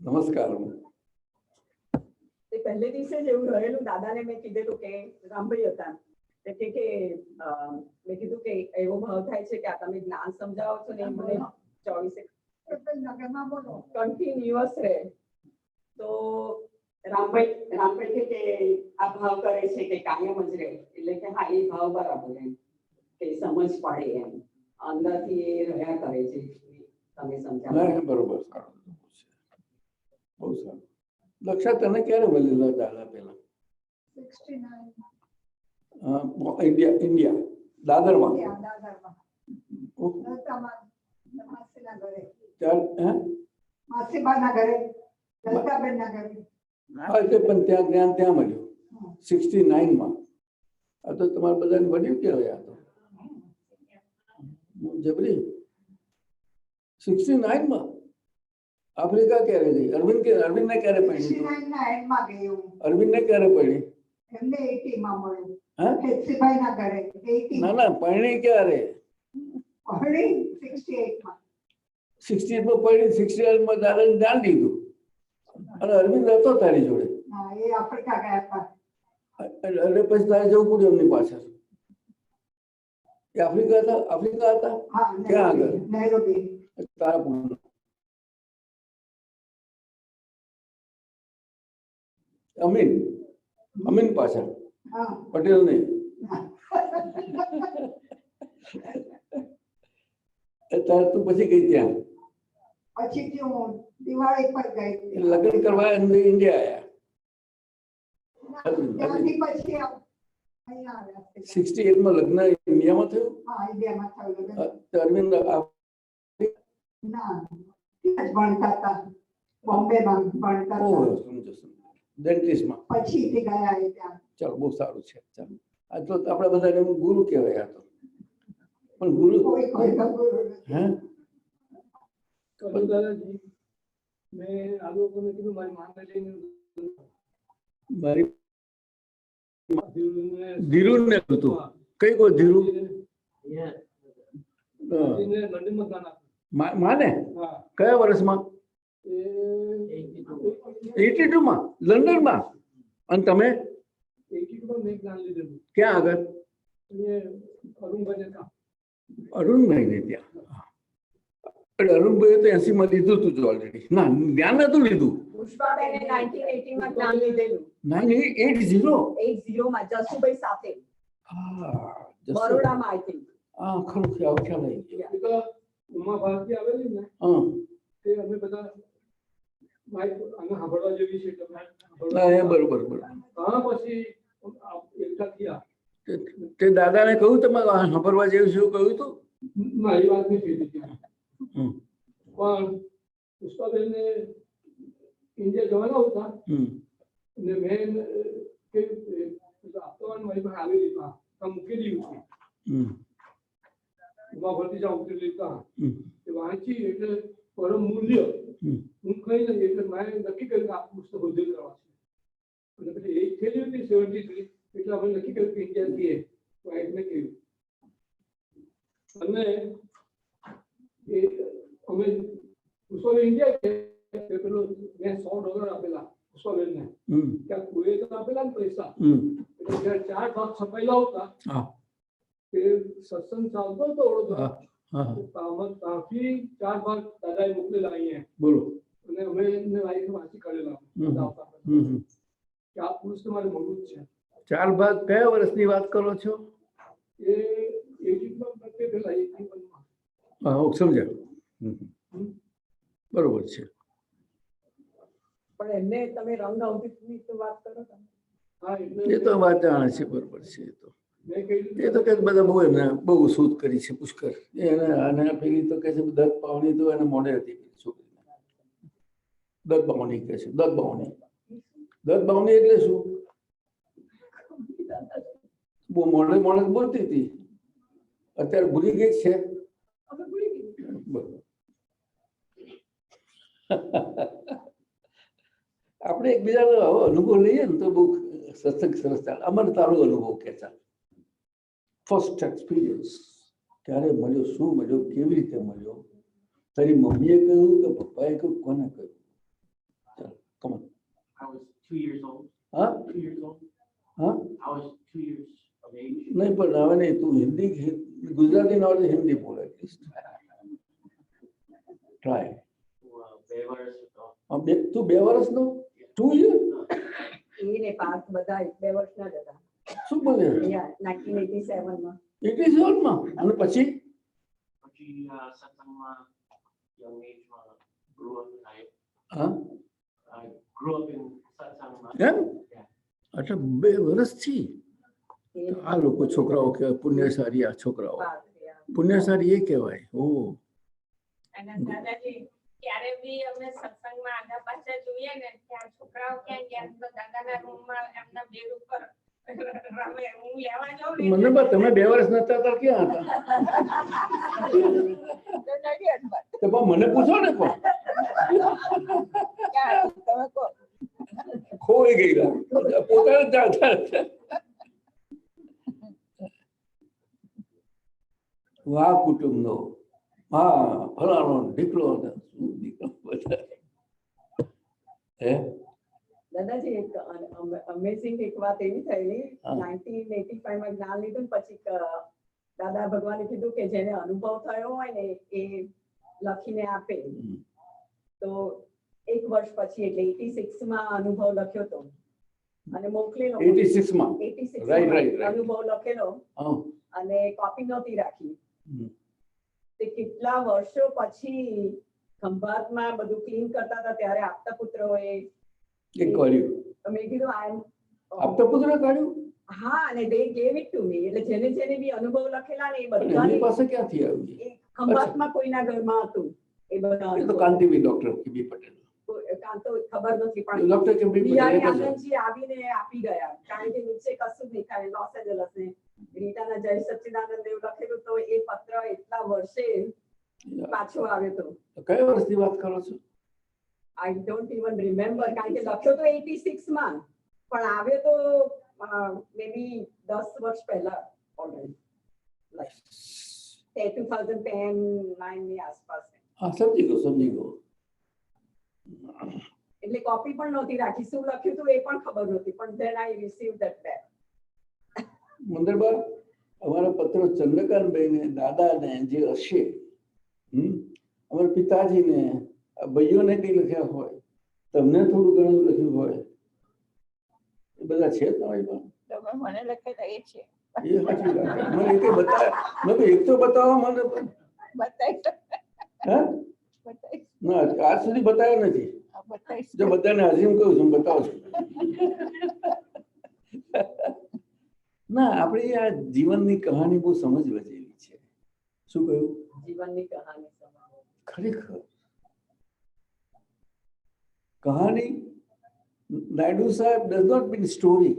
નમસ્કાર. તે પહેલે દિવસે જ એવું રહેલું. દાદાને મેં કીધેલું કે રામભાઈ હતા એટલે કે મેં કીધું કે એવો ભાવ થાય છે કે આ તમે જ્ઞાન સમજાવો છો ને એ મને 24 કન્ટિન્યુઅસ રહે. તો રામભાઈ કે આ ભાવ કરે છે કે કાયમ જ રહે. એટલે કે હા એ ભાવ બરાબર એમ કે સમજ પડે એમ અંદરથી એ રહ્યા કરે છે. તમે સમજાવો બરોબર. સારું, બહુ સારું. લક્ષા તને ક્યારે મળેલા દાદા પહેલા? 69 ઇન્ડિયા દાદરમાં. માસીબાના ઘરે લલિતાબેનના ઘરે. હા એટલે પણ ત્યાં મળ્યું 69માં. આ તો તમારે બધાને મળ્યું કહેવાય. આ તો જબરી 69માં. આફ્રિકા ક્યારે ગઈ? અરવિંદને ક્યારે પડી? 69 ના એન્ડમાં ગયું. અરવિંદને ક્યારે પડી? એમને 80 માં મળ્યું. હા હેતસીભાઈના ઘરે 80 ના પૈણી ક્યારે? પડી 68 માં. 68 માં પડી. 68 માં દાદાને જ્ઞાન લીધું અને અરવિંદ હતો તારી જોડે. હા એ આફ્રિકા ગયા હતા. એટલે પછી તારે જવું પડ્યું એમની પાછળ. એ આફ્રિકા હતા. હા ક્યાં આગળ? નૈરોબી. તારા અમીન પાછળ. હા પટેલ નહીં. તારે તું પછી ગઈ ત્યાં? પછી હું દિવાળી પર ગઈ. લગ્ન કરવા ઇન્ડિયા ત્યાંથી પછી અહીંયા આવ્યા. 68 માં લગ્ન ઇન્ડિયામાં થયું. હા ઇન્ડિયામાં થયું લગ્ન. અરવિંદ ના ત્યાં જ ભણતા હતા. બોમ્બેમાં ભણતા હતા. ડેન્ટિસ્ટમાં. પછીથી ગયા એ ત્યાં. ચાલો બહુ સારું છે. ચાલો આ તો આપણા બધાને ગુરુ કહેવાય. આ તો પણ ગુરુ કોઈ તો ગુરુ નથી. હે દાદાજી મેં આ લોકોને કીધું મારી માને લઈને મારી ધીરુ ને હતું. કઈ કોઈ ધીરુ લંડનમાં ગાના. માને હા કયા વર્ષમાં? 82 માં લંડનમાં. અને તમે 82 માં મેં જ્ઞાન લીધેલું. ક્યાં આગળ? અરુણભાઈ હતા. અરુણભાઈ ને ત્યાં. અરુણભાઈ તો 80 માં લીધું તું ઓલરેડી. ના જ્ઞાન નતું લીધું. પુષ્પાબેને 1980 માં જ્ઞાન લીધેલું. 1980 માં જસુભાઈ સાથે બરોડામાં આઈ થિંક. હા ખરું ખ્યાલ આવી ગયો. એ તો ઉમા ભારતી આવેલી ને હા તે અમે બધા ભાઈ આને સાંભળવા જેવી છે એટલે બરોબર. હા પછી એકઠા થયા. તે દાદાને કહ્યું તમારે સાંભળવા જેવું છે કહ્યું હતું? ના એ વાત નથી થઈ ત્યાં. પણ પુષ્પાબેનને ઇન્ડિયા જવાના હતા અને મેં આપવાનું મારી પાસે આવેલી હતા. મૂકેલી હતી ઉમા ભરતી જ્યાં ઉતરેલી હતા એ વાંચી એટલે પરમ મૂલ્ય હું કઈ નથી. એટલે મેં નક્કી કર્યું કે આ પુસ્તક બધે કરવા છે. અને પછી એક થયેલી હતી 73 એટલે અમે નક્કી કર્યું કે ઇન્ડિયા જઈએ. વાઇફને કહ્યું અને એ અમે પુષ્પાબેન ઇન્ડિયા ગયા. પેલો મેં $100 આપેલા પુષ્પાબેનને. ત્યાં કોઈ તો આપેલા ને પૈસા. એટલે જ્યારે 4 ભાગ છપાયેલા હતા તે સત્સંગ ચાલતો હતો વડોદરા. ત્યાંથી 4 ભાગ દાદાએ મોકલેલા અહીંયા. બોલો. અને અમે એમને વાંચી કાઢેલા કે આ પુરુષ તમારે મળવું જ છે. 4 ભાગ કયા વર્ષની વાત કરો છો? એ 81 પહેલા 81 માં. હા સમજાયું. બરોબર છે. પણ એમને તમે રંગ અવધિની તો વાત કરો તમે. હા એ તો વાત જાણે છે. બરોબર છે. એ તો કે બધા બહુ એમને બહુ શોધ કરી છે પુષ્કર. એને અને પેલી તો કે છે દત્ત પાવણી તો એને મોડે હતી છોકરીને. દત્ત બાવણી કે છે. દત્ત બાવણી એટલે શું? બહુ મોડે બોલતી હતી. અત્યારે ભૂલી ગઈ છે. આપણે એકબીજાનો આવો અનુભવ લઈએ ને તો બહુ સત્સંગ સરસ ચાલે. અમારે તારો અનુભવ કે ચાલે. ફર્સ્ટ એક્સપિરિયન્સ ક્યારે મળ્યો, શું મળ્યો, કેવી રીતે મળ્યો, તારી મમ્મીએ કહ્યું કે પપ્પાએ કહ્યું, કોને કહ્યું? Come on. I was 2 years old. Huh? 2 years old. Huh? I was 2 years of age. नहीं पर હવે નહીં તું हिंदी गुजराती ना આવડે हिंदी बोल एटलीस्ट ટ્રાય 2 વર્ષ હતો. તું 2 વર્ષનો 2 યર એને પાસ બધા 2 વર્ષના જ હતા. શું બોલે 1987 માં 87 માં અને પછી સત્સંગમાં young age માં grew up. હા I grew up in સત્સંગમાં. એમ એટલે 2 વર્ષથી આ લોકો છોકરાઓ કે પુણ્યશાળી આ છોકરાઓ પુણ્યશાળી એ કહેવાય. ઓ અને દાદાજી ક્યારે બી અમે સત્સંગમાં આગા પાછા જોઈએ ને ત્યાં છોકરાઓ ક્યાં ગયા તો દાદાના રૂમમાં એમના બેડ ઉપર રમે. હું લેવા જાઉં ને મને બા તમે 2 વર્ષ નતા હતા ક્યાં હતા તો બા મને પૂછો ને કો તમે કહો ખોઈ ગયેલા પોતાને જાણતા હતા. વાહ કુટુંબનો હા ફલાણો દીકરો બધા હે દાદાજી એક અમેઝિંગ એક વાત એવી થયેલી 1985 માં જ્ઞાન લીધું ને પછી દાદા ભગવાને કીધું કે જેને અનુભવ થયો હોય ને એ લખીને આપે. તો 1 વર્ષ પછી એટલે 86 માં અનુભવ લખ્યો હતો અને મોકલેલો 86 માં રાઈટ અનુભવ લખેલો અને કોપી નહોતી રાખી. તે કેટલા વર્ષો પછી ખંભાતમાં બધું ક્લીન કરતા હતા ત્યારે આપતા પુત્રોએ એક કર્યું મેં કીધું આપતા પુત્ર કાઢ્યું. હા અને they gave it to me. એટલે જેને જેને બી અનુભવ લખેલા ને એ બધા એની પાસે ક્યાંથી આવ્યું ખંભાતમાં કોઈના ઘરમાં હતું એ બધા એ તો કાંતિવી ડોક્ટર કેબી પટેલ કાંતો ખબર નથી પણ ડોક્ટર કેબી બિહારી પટેલ આનંદજી આવીને આપી ગયા કારણ કે નીચે કશું જ નહીં ખાલી લોસ એન્જલસ ને રીટાના જય સચ્ચિદાનંદ દેવ લખેલું તો એ પત્ર એટલા વર્ષે પાછો આવ્યો હતો. કયા વર્ષની વાત કરો છો? I don't even remember કારણ કે લખ્યો તો 86 માં પણ આવ્યો તો maybe 10 વર્ષ પહેલા already like 2010-9 ની આસપાસ. હા સમજી ગયો એટલે કોપી પણ નહોતી રાખી. શું લખ્યું હતું એ પણ ખબર નહોતી પણ then I received that back. મંદરબા અમારા પત્રો ચંદ્રકાંતભાઈને દાદાને જે હશે અમારા પિતાજીને ભાઈઓને કઈ લખ્યા હોય તમને થોડું ઘણું લખ્યું હોય એ બધા છે તમારી પાસે? તમે મને લખેલા એ છે એ સાચી વાત મને એક બતાવ્યા મેં એક તો બતાવો મને બતાવીશ હા બતાવીશ ના આજ સુધી બતાવ્યો નથી. બતાવીશ જો બધાને હજીમ કહું છું બતાવો છું. ના આપણી આ જીવનની કહાની બહુ સમજવા જેવી છે. શું કહ્યું? જીવનની કહાની ખરેખર કહાની નાયડુ સાહેબ does not mean story,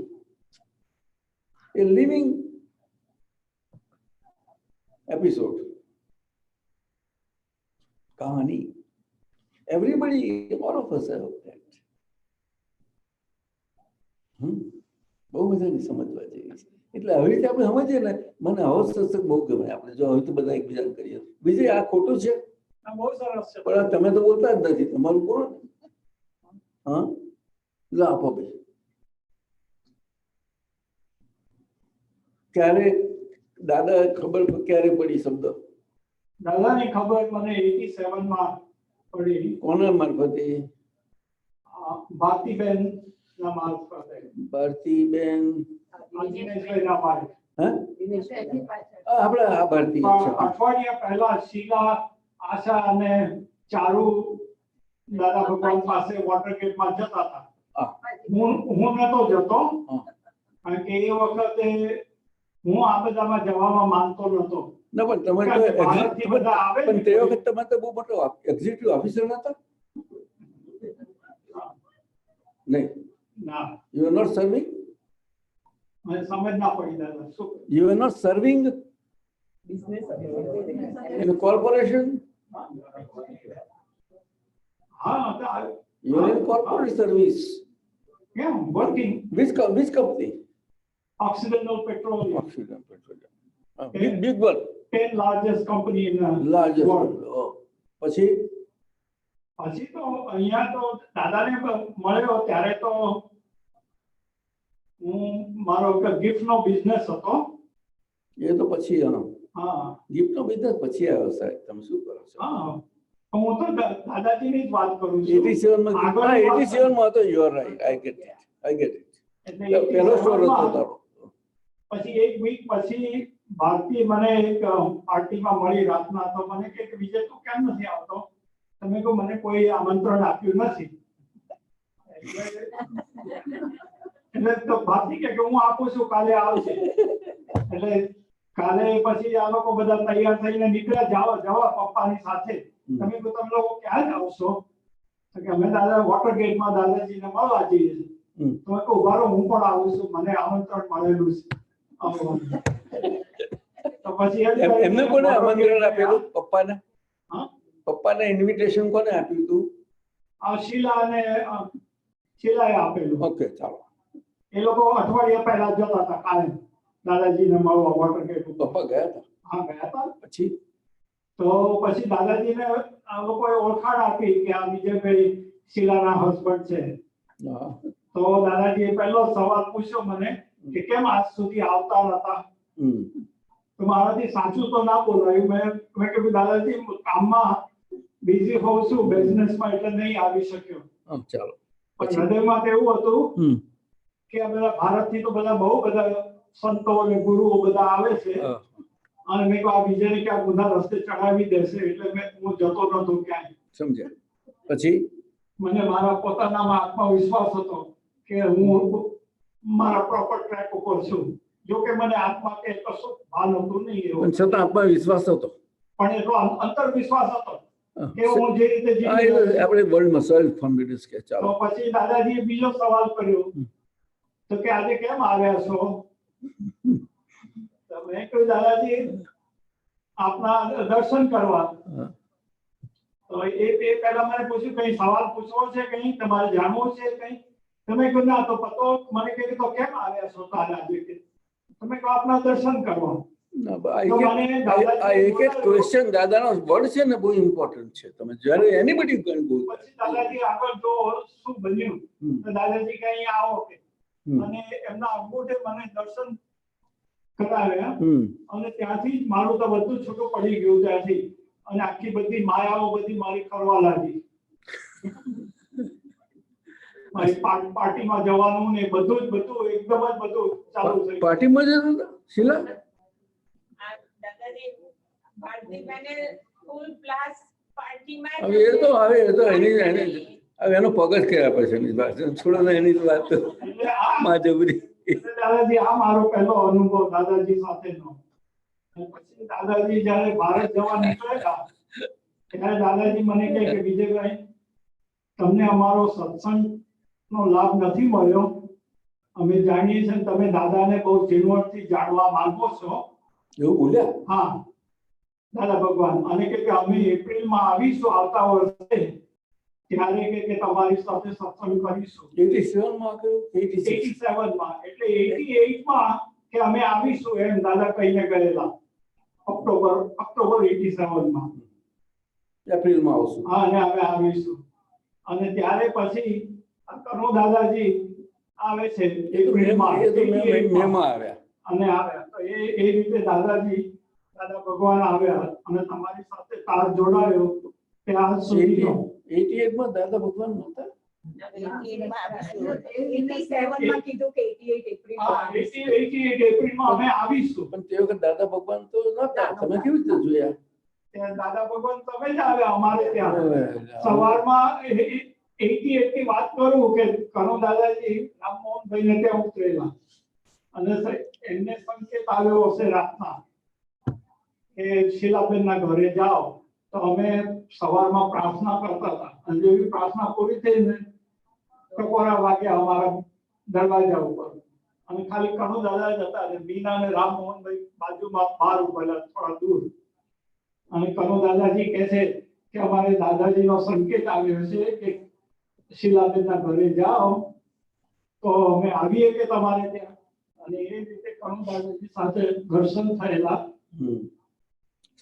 a living episode. કહાની everybody, all of us have that. બહુ બધાની સમજવા જેવી છે. એટલે આવી રીતે આપણે સમજીએ ને મને આવો સત્સંગ બહુ ગમે. આપણે જો હવે તો બધા એકબીજા કરીએ વિજય આ ખોટું છે બહુ સરસ છે પણ તમે તો બોલતા જ નથી. તમારું કોણ? હા લો આપો ભાઈ. ક્યારે દાદા ખબર ક્યારે પડી શબ્દ? દાદાની ખબર મને 87 માં પડી. કોના મારફતે? ભારતીબેન ના મારફતે. ભારતીબેન દિનેશભાઈના મારફતે. હા આપણે આ ભારતી અઠવાડિયા પહેલા શીલા આશા અને ચારુ દાદા ભગવાન પાસે વોટર ગેટમાં જતા હતા. હું નતો જતો કારણ કે એ વખતે હું આ બધામાં જવામાં માનતો નતો. ના પણ તમે તો પણ તે વખત તમે તો બહુ મોટો એક્ઝિક્યુટિવ ઓફિસર નતા? નહીં ના યુ આર નોટ સર્વિંગ. મને સમજ ના પડી દાદા શું you are not serving business in a corporation. You are in corporate service. Yeah, working. Which company? Occidental Petroleum. Occidental Petroleum. Big one. 10 largest company in the Largest world. one. Oh. પછી પછી તો અહીંયા તો દાદાને મળ્યો ત્યારે તો હું મારો ગિફ્ટ નો બિઝનેસ હતો. એ તો પછી હા, ગિફ્ટ નો બિઝનેસ પછી આવ્યો સાહેબ. તમે શું કરો છો? હા, હું તો દાદાજીની જ વાત કરું છું. 87 માં 87 માં તો you are right. I get it. એટલે પહેલો સ્ટોર હતો તારો. પછી એક વીક પછી ભારતી મને એક પાર્ટીમાં મળી રાતના. તો મને કે વિજય તું કેમ નથી આવતો? તમે કહો મને કોઈ આમંત્રણ આપ્યું નથી. એટલે તો ભારતી કે હું આપું છું, કાલે આવશે. એટલે કાલે પછી આ લોકો બધા તૈયાર થઈને નીકળ્યા જવા પપ્પાની સાથે. તમે કહો તમે લોકો ક્યાં જાવ છો? તો કે અમે દાદા વોટર ગેટમાં દાદાજીને મળવા જઈએ છીએ. તમે કહો ઉભા રહો, હું પણ આવું છું, મને આમંત્રણ મળેલું છે. તો પછી એમને કોને આમંત્રણ આપેલું? પપ્પાને? હા, પપ્પાને ઇન્વિટેશન કોને આપ્યું હતું? શીલાએ આપેલું. ઓકે, ચાલો. એ લોકો અઠવાડિયા પહેલા જતા હતા કાલે દાદાજીને મળવા વોટર ગેટ. પપ્પા ગયા હતા? હા, ગયા હતા. પછી તો પછી દાદાજીને આ લોકોએ ઓળખાણ આપી કે આ વિજયભાઈ શીલાના હસબન્ડ છે. તો દાદાજીએ પહેલો સવાલ પૂછ્યો મને કે કેમ આજ સુધી આવતા નતા? તો મારાથી સાચું તો ના બોલાયું. મેં કીધું દાદાજી કામમાં બિઝી હોઉં છું, બિઝનેસમાં, એટલે નહીં આવી શક્યો. ચાલો. પણ હૃદયમાં તો એવું હતું કે બધા ભારતથી તો બધા બહુ બધા સંતો અને ગુરુઓ બધા આવે છે. અને મેં કહ્યું આ વિજયને ક્યાં બધા રસ્તે ચડાવી દેશે, એટલે હું જતો નતો ક્યાંય. સમજ્યા? પછી મને મારા પોતાનામાં આત્મવિશ્વાસ હતો કે હું મારા પ્રોપર ટ્રેક ઉપર છું. જો કે મને આત્મા કે કશું ભાન હતું નહીં એવો, છતાં આત્મવિશ્વાસ હતો. પણ એટલો અંતર્વિશ્વાસ હતો કે હું જે રીતે આપણે વર્લ્ડમાં સેલ્ફ કોન્ફિડન્સ કે. ચાલો. તો પછી દાદાજીએ બીજો સવાલ કર્યો તો કે આજે કેમ આવ્યા છો? તો મેં કહ્યું દાદાજી આપના દર્શન કરવા. તો એ પહેલા મને પૂછ્યું કઈ સવાલ પૂછવો છે, કઈ તમારે જાણવું છે કઈ? તમે કહ્યું ના. તો પતો મને કહ્યું તો કેમ આવ્યા છો દાદાજી? તમે કહો આપના દર્શન કરવા. એક ક્વેશ્ચન દાદાનો વર્ડ છે ને બહુ ઇમ્પોર્ટન્ટ છે. તમે જ્યારે એનીબડી પછી દાદાજી આગળ જો શું બન્યું તો દાદાજી કે અહીંયા આવો કે, અને એમના અંગૂઠે મને દર્શન કરાવ્યા. અને ત્યાંથી જ મારું તો બધું છૂટું પડી ગયું ત્યાંથી. અને આખી બધી માયાઓ બધી મારી કરવા લાગી. મારી પાર્ટીમાં જવાનું ને બધું એકદમ જ બધું ચાલુ થઈ. પાર્ટીમાં જતા હતા શીલા? દાદાજી ભારતીબેને ફૂલ ક્લાસ પાર્ટીમાં હવે એ તો એની એનો પગ જ કર્યા પછી એની વાત છોડો ને એની વાત માધવરી. દાદાજી આ મારો પહેલો અનુભવ દાદાજી સાથેનો. પછી દાદાજી જયારે ભારત જવા નીકળ્યા ત્યારે દાદાજી મને કહે કે વિજયભાઈ તમને અમારો સત્સંગ નો લાભ નથી મળ્યો. અમે જાણીએ છીએ તમે દાદાને બહુ ઝીણવટથી જાણવા માંગો છો. એવું બોલ્યા? હા, દાદા ભગવાન. અને કે અમે એપ્રિલમાં આવીશું આવતા વર્ષે, ત્યારે કે તમારી સાથે સત્સંગ કરીશું. 87 માં કહ્યું? 87 માં. એટલે 88 માં કે અમે આવીશું એમ દાદા કહીને ગયેલા. ઓક્ટોબર 87 માં. એપ્રિલમાં આવશું. હા, અને અમે આવીશું. અને ત્યારે પછી કનુ દાદાજી આવે છે એપ્રિલમાં. મેમાં આવ્યા. અને આવ્યા તો એ રીતે દાદા ભગવાન આવ્યા અને તમારી સાથે તાર જોડાયો. ત્યાં સુધી 88 માં દાદા ભગવાન નહોતા? 87 માં કીધું કે 88 એપ્રિલમાં અમે આવીશું. પણ તે વખત દાદા ભગવાન તો નહોતા. તમે કેવી રીતે જોયા? ત્યાં દાદા ભગવાન તમે જ આવ્યા અમારે ત્યાં. સવારમાં 88 ની વાત કરું કે કનુ દાદાજી રામમોહનભાઈ ને ત્યાં ઉતરેલા. અને એમને સંકેત આવ્યો હશે રાતના કે શીલાબેનના ઘરે જાઓ. તો અમે સવારમાં પ્રાર્થના કરતા હતા. અને જેવી પ્રાર્થના પૂરી થઈ ને ટકોરા વાગ્યા અમારા દરવાજા ઉપર. અને ખાલી કનુ દાદા જ હતા. અને બીના અને રામમોહનભાઈ બાજુમાં બહાર ઉભેલા થોડા દૂર. અને કનુ દાદાજી કહે છે કે અમારે દાદાજીનો સંકેત આવ્યો છે કે શીલાબેનના ઘરે જાઓ તો અમે આવીએ કે તમારે ત્યાં. અને એ રીતે કનુ દાદાજી સાથે દર્શન થયેલા.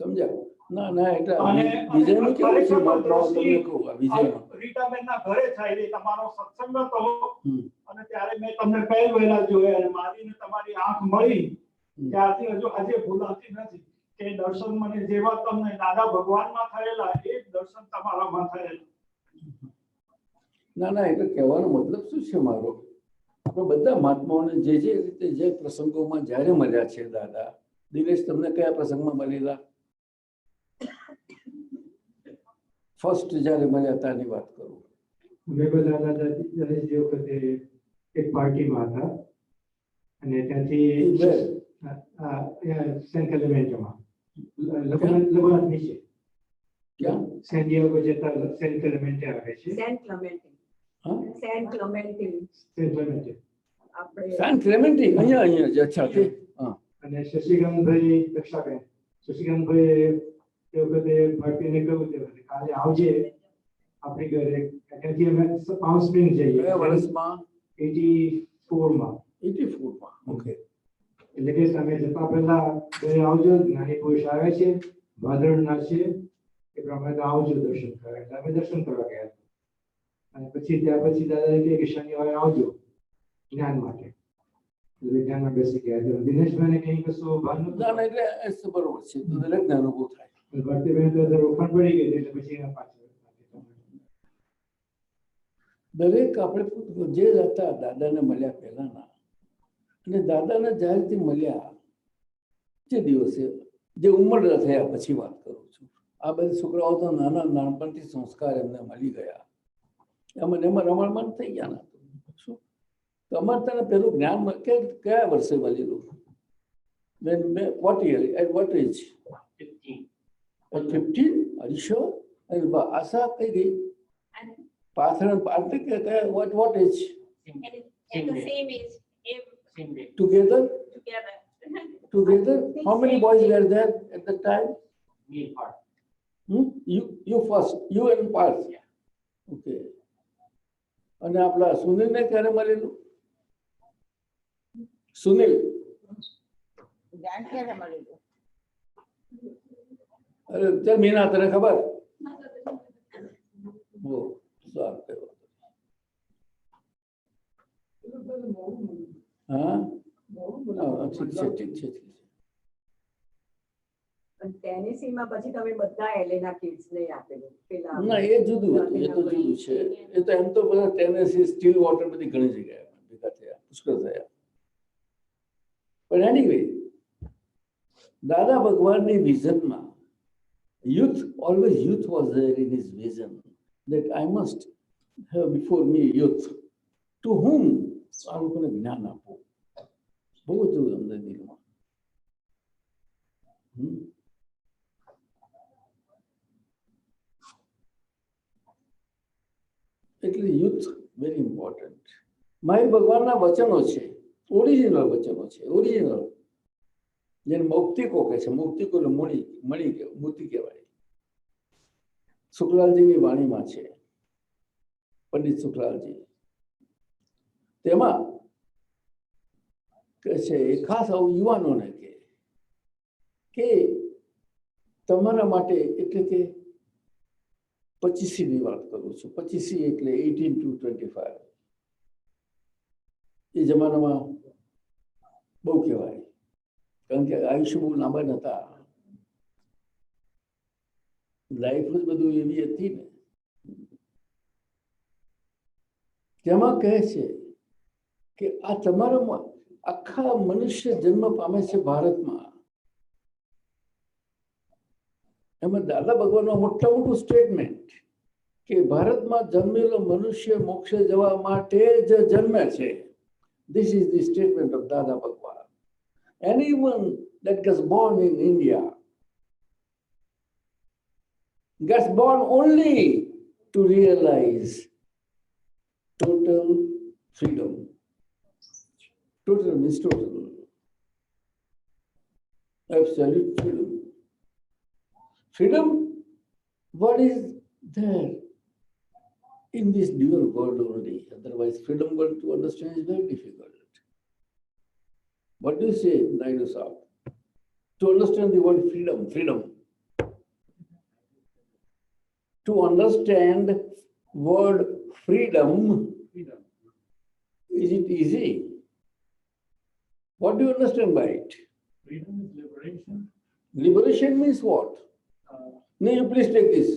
સમજ્યા? ના ના એટલે અને વિજયનું કેવું છે ખરેખર મહાત્માઓ તમને દ્રષ્ટિ કહું આ વિજયનું રીટાબેનના ઘરે થયેલી તમારો સત્સંગ હતો હમ. અને ત્યારે મેં તમને પહેલ વહેલા જોયા અને મારી ને તમારી આંખ મળી ત્યારથી હજુ આજે ભૂલાતી નથી કે દર્શન મને જેવા તમને દાદા ભગવાનમાં થયેલા એ જ દર્શન તમારામાં થયેલા. ના ના એટલે કહેવાનો મતલબ શું છે મારો, આપણે બધા મહાત્માઓને જે રીતે જે પ્રસંગોમાં જ્યારે મળ્યા છે દાદા. દિનેશ તમને કયા પ્રસંગમાં મળેલા? ફર્સ્ટ જ્યારે મળ્યા ત્યાંની વાત કરું. અમે બધા દાદાજી જે વખતે એક પાર્ટીમાં હતા અને ત્યાંથી સેન્ટ ક્લેમેન્ટમાં લબનાથ નીચે ક્યાં સેન્ટ ડિએગો જતા સેન્ટ ક્લેમેન્ટ આવે છે. સેન્ટ ક્લેમેન્ટી. હા સેન્ટ ક્લેમેન્ટી સેન્ટ ક્લેમેન્ટ આપણે સેન્ટ ક્લેમેન્ટી અહીંયા જ અચ્છા છે. હા અને શશિકાંતભાઈ દક્ષાબેન શશિકાંતભાઈ તે વખતે પાર્ટીને કહ્યું તે વખતે કાલે આવજે આપણી ઘરે. ત્યાંથી અમે પાઉન્ડ સ્પ્રિંગ જઈએ. કયા વર્ષમાં? 84માં. 84માં. ઓકે. એટલે કે તમે જતા પહેલા ઘરે આવજો, જ્ઞાની પુરુષ આવે છે ભાદરણના છે એ પ્રમાણે આવજો દર્શન કરવા. એટલે અમે દર્શન કરવા ગયા હતા. અને પછી ત્યાર પછી દાદાએ કહે કે શનિવારે આવજો જ્ઞાન માટે. એટલે જ્ઞાનમાં બેસી ગયા હતા. દિનેશભાઈને કંઈ કશું ભાન નહોતું. ના ના એટલે બરોબર છે તો દરેકને અનુભવ થાય. ભક્તિબેન તો રોકણ પડી ગઈ એટલે પછી એના પાછળ દરેક આપણે જે હતા દાદાને મળ્યા પહેલાના અને દાદાને જ્યારેથી મળ્યા જે દિવસે જે ઉંમર થયા પછી વાત કરું છું. આ બધા છોકરાઓ તો નાના નાનપણથી સંસ્કાર એમને મળી ગયા એમાં રમણમાં થઈ ગયા ના શું તમારે તને પેલું જ્ઞાન કયા વર્ષે મળેલું? What year? At what age? 15. At 15? Are you sure? And આશા કઈ ગઈ? પાછળ what age? At the same age, Same day. Together? together. How many boys were there at the time? Me and Parth. You first, you and Parth. Yeah. Okay. અને આપણા સુનિલને ક્યારે મળેલું? સુનિલ જ્ઞાન ક્યારે મળેલું? અરે ચાલ મીના તને ખબર? હો સારું કહેવાય. હા ઠીક છે ઠીક છે. ટેનેસીમાં પછી તમે બધા એલેના કિડ્સને આપેલું પેલા. ના એ જુદું હતું, એ તો જુદું છે. એ તો એમ તો બધા ટેનેસી સ્ટીલ વોટર બધી ઘણી જગ્યાએ ભેગા થયા, પુષ્કળ થયા. પણ એનીવે દાદા ભગવાનની વિઝનમાં always youth was there in his vision that I must have before me youth to whom આ લોકોને જ્ઞાન આપવું બહુ હતું અંદર દિલમાં. એટલે યુથ વેરી ઇમ્પોર્ટન્ટ. મારી ભગવાનના વચનો છે, ઓરિજિનલ વચનો છે, ઓરિજિનલ જેને મૌક્તિકો કહે છે. મૌક્તિકો મૂર્તિ કહેવાય. શુક્લાલજીની વાણીમાં છે, પંડિત શુક્લાલજી. તેમાં કહે છે એ ખાસ આવું યુવાનોને કે તમારા માટે એટલે કે 25ની વાત કરું છું. 25 એટલે 18 to 25. એ જમાનામાં બહુ કહેવાય, કારણ કે આયુષ્ય બહુ લાંબા નહોતા. લાઈફ જ બધું એવી હતી ને. તેમાં કહે છે કે આ તમારામાં આખા મનુષ્ય જન્મ પામે છે ભારતમાં. એમાં દાદા ભગવાનનું મોટું સ્ટેટમેન્ટ કે ભારતમાં જન્મેલો મનુષ્ય મોક્ષે જવા માટે જ જન્મે છે. This is the statement of Dada Bhagwan. Anyone that gets born in India gets born only to realize total freedom. Total means total. Absolute freedom. Freedom, what is there in this dual world only? Otherwise, freedom world to understand is very difficult. What do you say, Naidu Sahib? To understand the word freedom, to understand word freedom, is it easy? What do you understand by it? Freedom is liberation. Liberation means what? No, you please take this.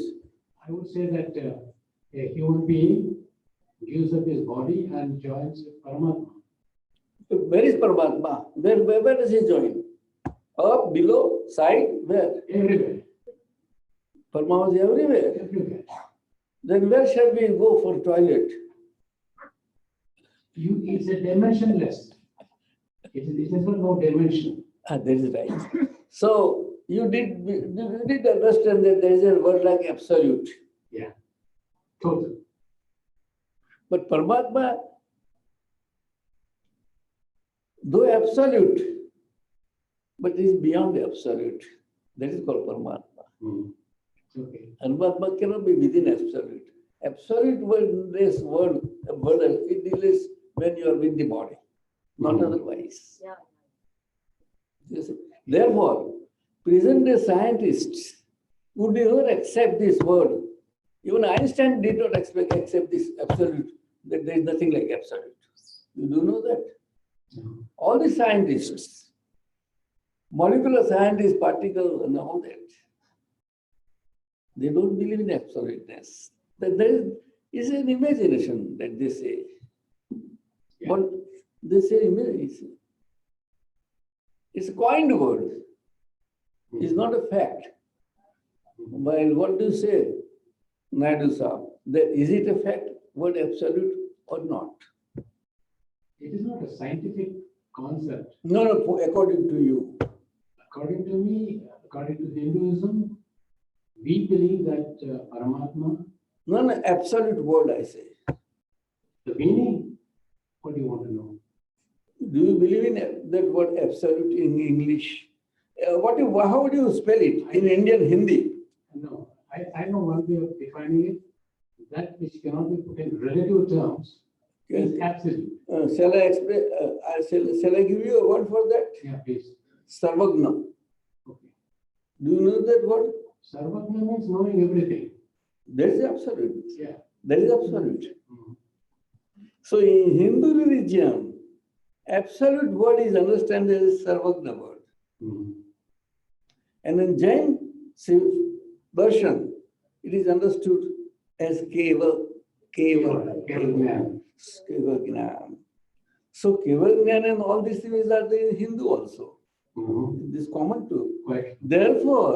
I would say that a human being gives up his body and joins with Paramatma. Where is Paramatma? Where does he join? Up, below, side, where? Everywhere. Paramatma is everywhere. Everywhere. Then where shall we go for toilet? It's a dimensionless. It is not no dimension. That is right. So you did understand that there is a word like absolute. Yeah. Total. But Paramatma, though absolute, but is beyond the absolute. That is called Paramatma. Okay. Paramatma cannot be within absolute. Absolute word, this word, it deals when you are with the body, not otherwise. Yeah. You see? Therefore, present-day scientists would never accept this word. Even Einstein did not accept this absolute, that there is nothing like absolute. You do know that? All the scientists, molecular scientists, particle and all that, they don't believe in absoluteness. That there is an imagination that they say. Yeah. But they say imagination. It's a coined word. It's not a fact. While what do you say, Naidu Saab? Is it a fact, word absolute or not? It is not a scientific concept. No, according to you. According to me, according to Hinduism, we believe that Paramatma, No, absolute word I say. the meaning, what do you want to know? Do you believe in that word absolute in English? How would you spell it in Indian Hindi? No, I know one way of defining it. That which cannot be put in relative terms is absolute. Shall I explain? Shall I give you a word for that? Yeah, please. Sarvagna. Okay. Do you know that word? Sarvagna means knowing everything. That is absolute. Yeah. That is absolute. Mhm. So in Hindu religion, absolute word is understood as Sarvagna word. Mhm. And in Jain version, it is understood as Keval Gnan. So Keval Gnan and all these things are there in Hindu also. Mhm. It is common too. Right. Therefore,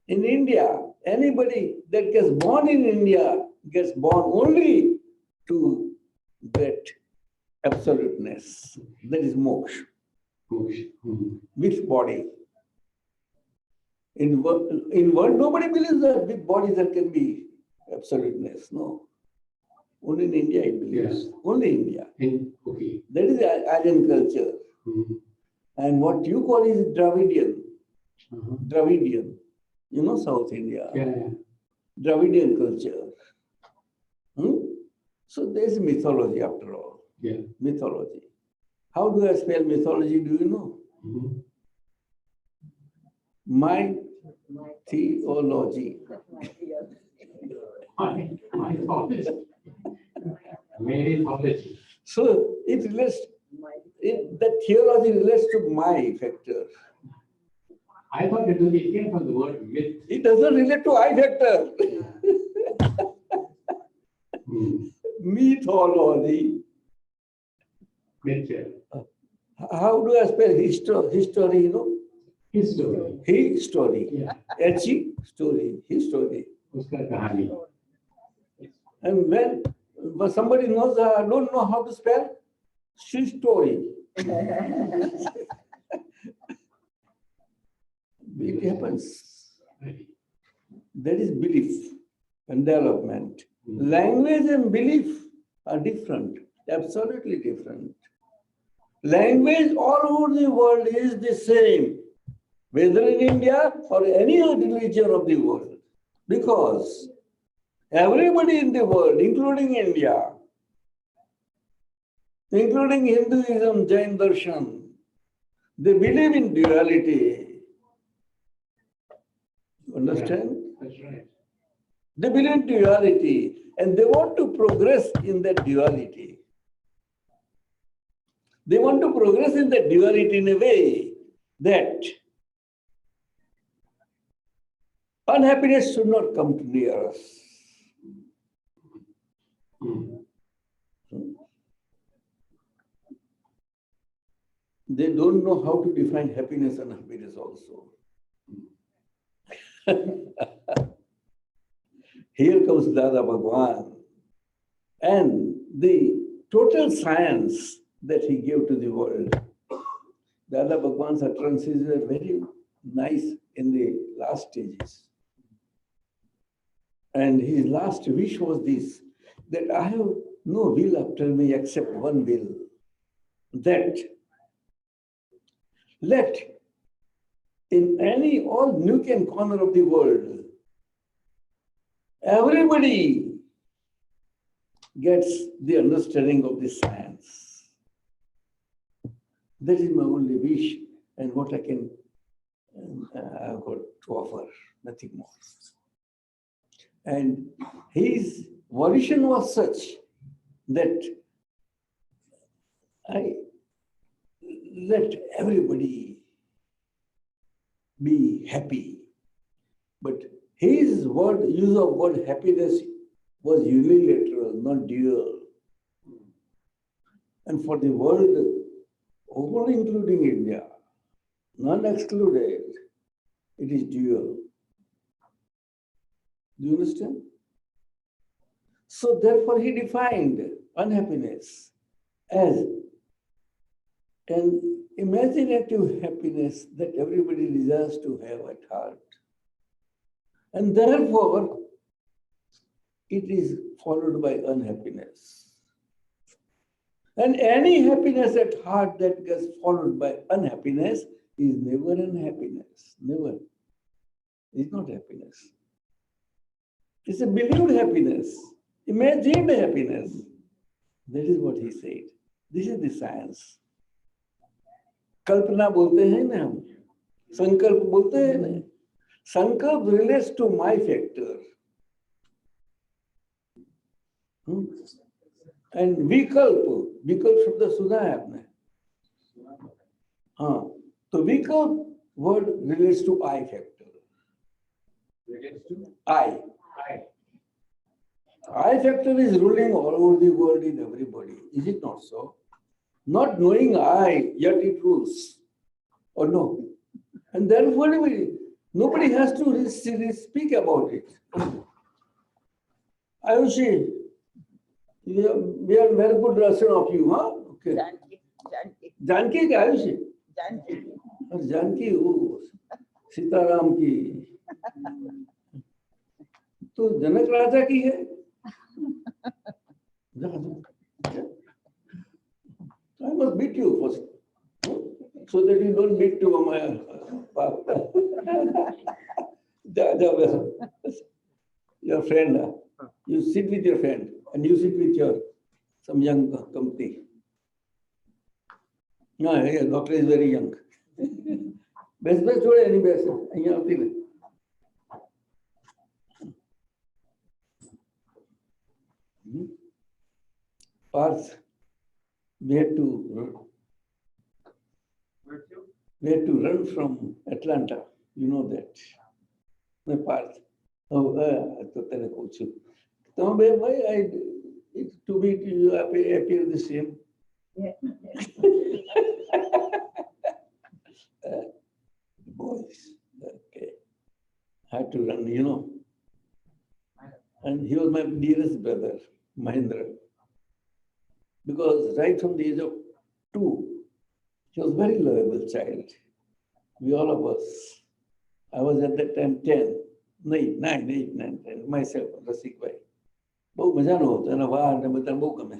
in India, anybody that gets born in India gets born only to get absoluteness. That is moksha. Mhm. Which body? In world, nobody believes that with body there can be absoluteness. No. Only in India it believes. Yes. Only India. Okay. That is the Aryan culture. Mhm. And what you call is Dravidian. Mhm. Dravidian. You know South India. Yeah. Dravidian culture. So there is mythology after all. Yeah. Mythology. How do I spell mythology? Do you know? Mhm. My theology. My thought. Mythology. So it relates, the theology relates to my factor. I thought it came from the word myth. It doesn't relate to I factor. Mythology. Myth, yeah. How do I spell history, you know? History. History. Yeah. H-E, story, history. Uska kahani. And when somebody knows, don't know how to spell, she story. It happens. That is belief and development. Language and belief are different, absolutely different. Language all over the world is the same, whether in India or any other religion of the world. Because everybody in the world, including India, including Hinduism, Jain Darshan, they believe in duality. You understand? That's right. They believe in duality and they want to progress in that duality. They want to progress in that duality in a way that unhappiness should not come near us. They don't know how to define happiness and unhappiness also. Here comes Dada Bhagwan and the total science that he gave to the world. Dada Bhagwan's utterances were very nice in the last stages. And his last wish was this, that I have no will after me except one will, that let in any all nook and corner of the world, everybody gets the understanding of the science. That is my only wish and what I can I've got to offer, nothing more. And his volition was such that I let everybody be happy. But his use of word happiness was unilateral, not dual. And for the world, all including India, none excluded, it is dual. Do you understand? So therefore he defined unhappiness as an imaginative happiness that everybody desires to have at heart. And therefore, it is followed by unhappiness. And any happiness at heart that gets followed by unhappiness is never unhappiness. Never. It's not happiness. It's a believed happiness, imagined happiness. That is what he said. This is the science. कल्पना बोलते हैं ना हम, संकल्प बोलते हैं ना. संकल्प relates to my factor. And विकल्प शब्द सुना है आपने? हाँ, तो विकल्प word relates to I factor. Relates to I factor is ruling all over the world in everybody. Is it not so? Not knowing I, yet it rules. Or no? And therefore, nobody has to speak about it. Ayushi, we are very good lesson of you, huh? Okay. Janki क्या Ayushi? Janki वो सीताराम की. तो जनक राजा की है. I must beat you first, so that you don't beat to my papa. Your friend, you sit with your friend and you sit with your some young company. No, yeah, doctor is very young. Best छोड़े any best. यहाँ आती है. Parth, we had to run from Atlanta. You know that. My Parth. Oh, तो तेरे पूछूं. तो मैं to be you appear the same. Boys, okay. Had to run, you know. And he was my dearest brother, Mahendra. Because right from the age of 2, he was a very lovable child. We all of us. I was at that time 10, 9, 8, 9, 10. Myself, Rasik Bhai. બહુ મજાનો હતો એના વાળ ને બધા બહુ ગમે.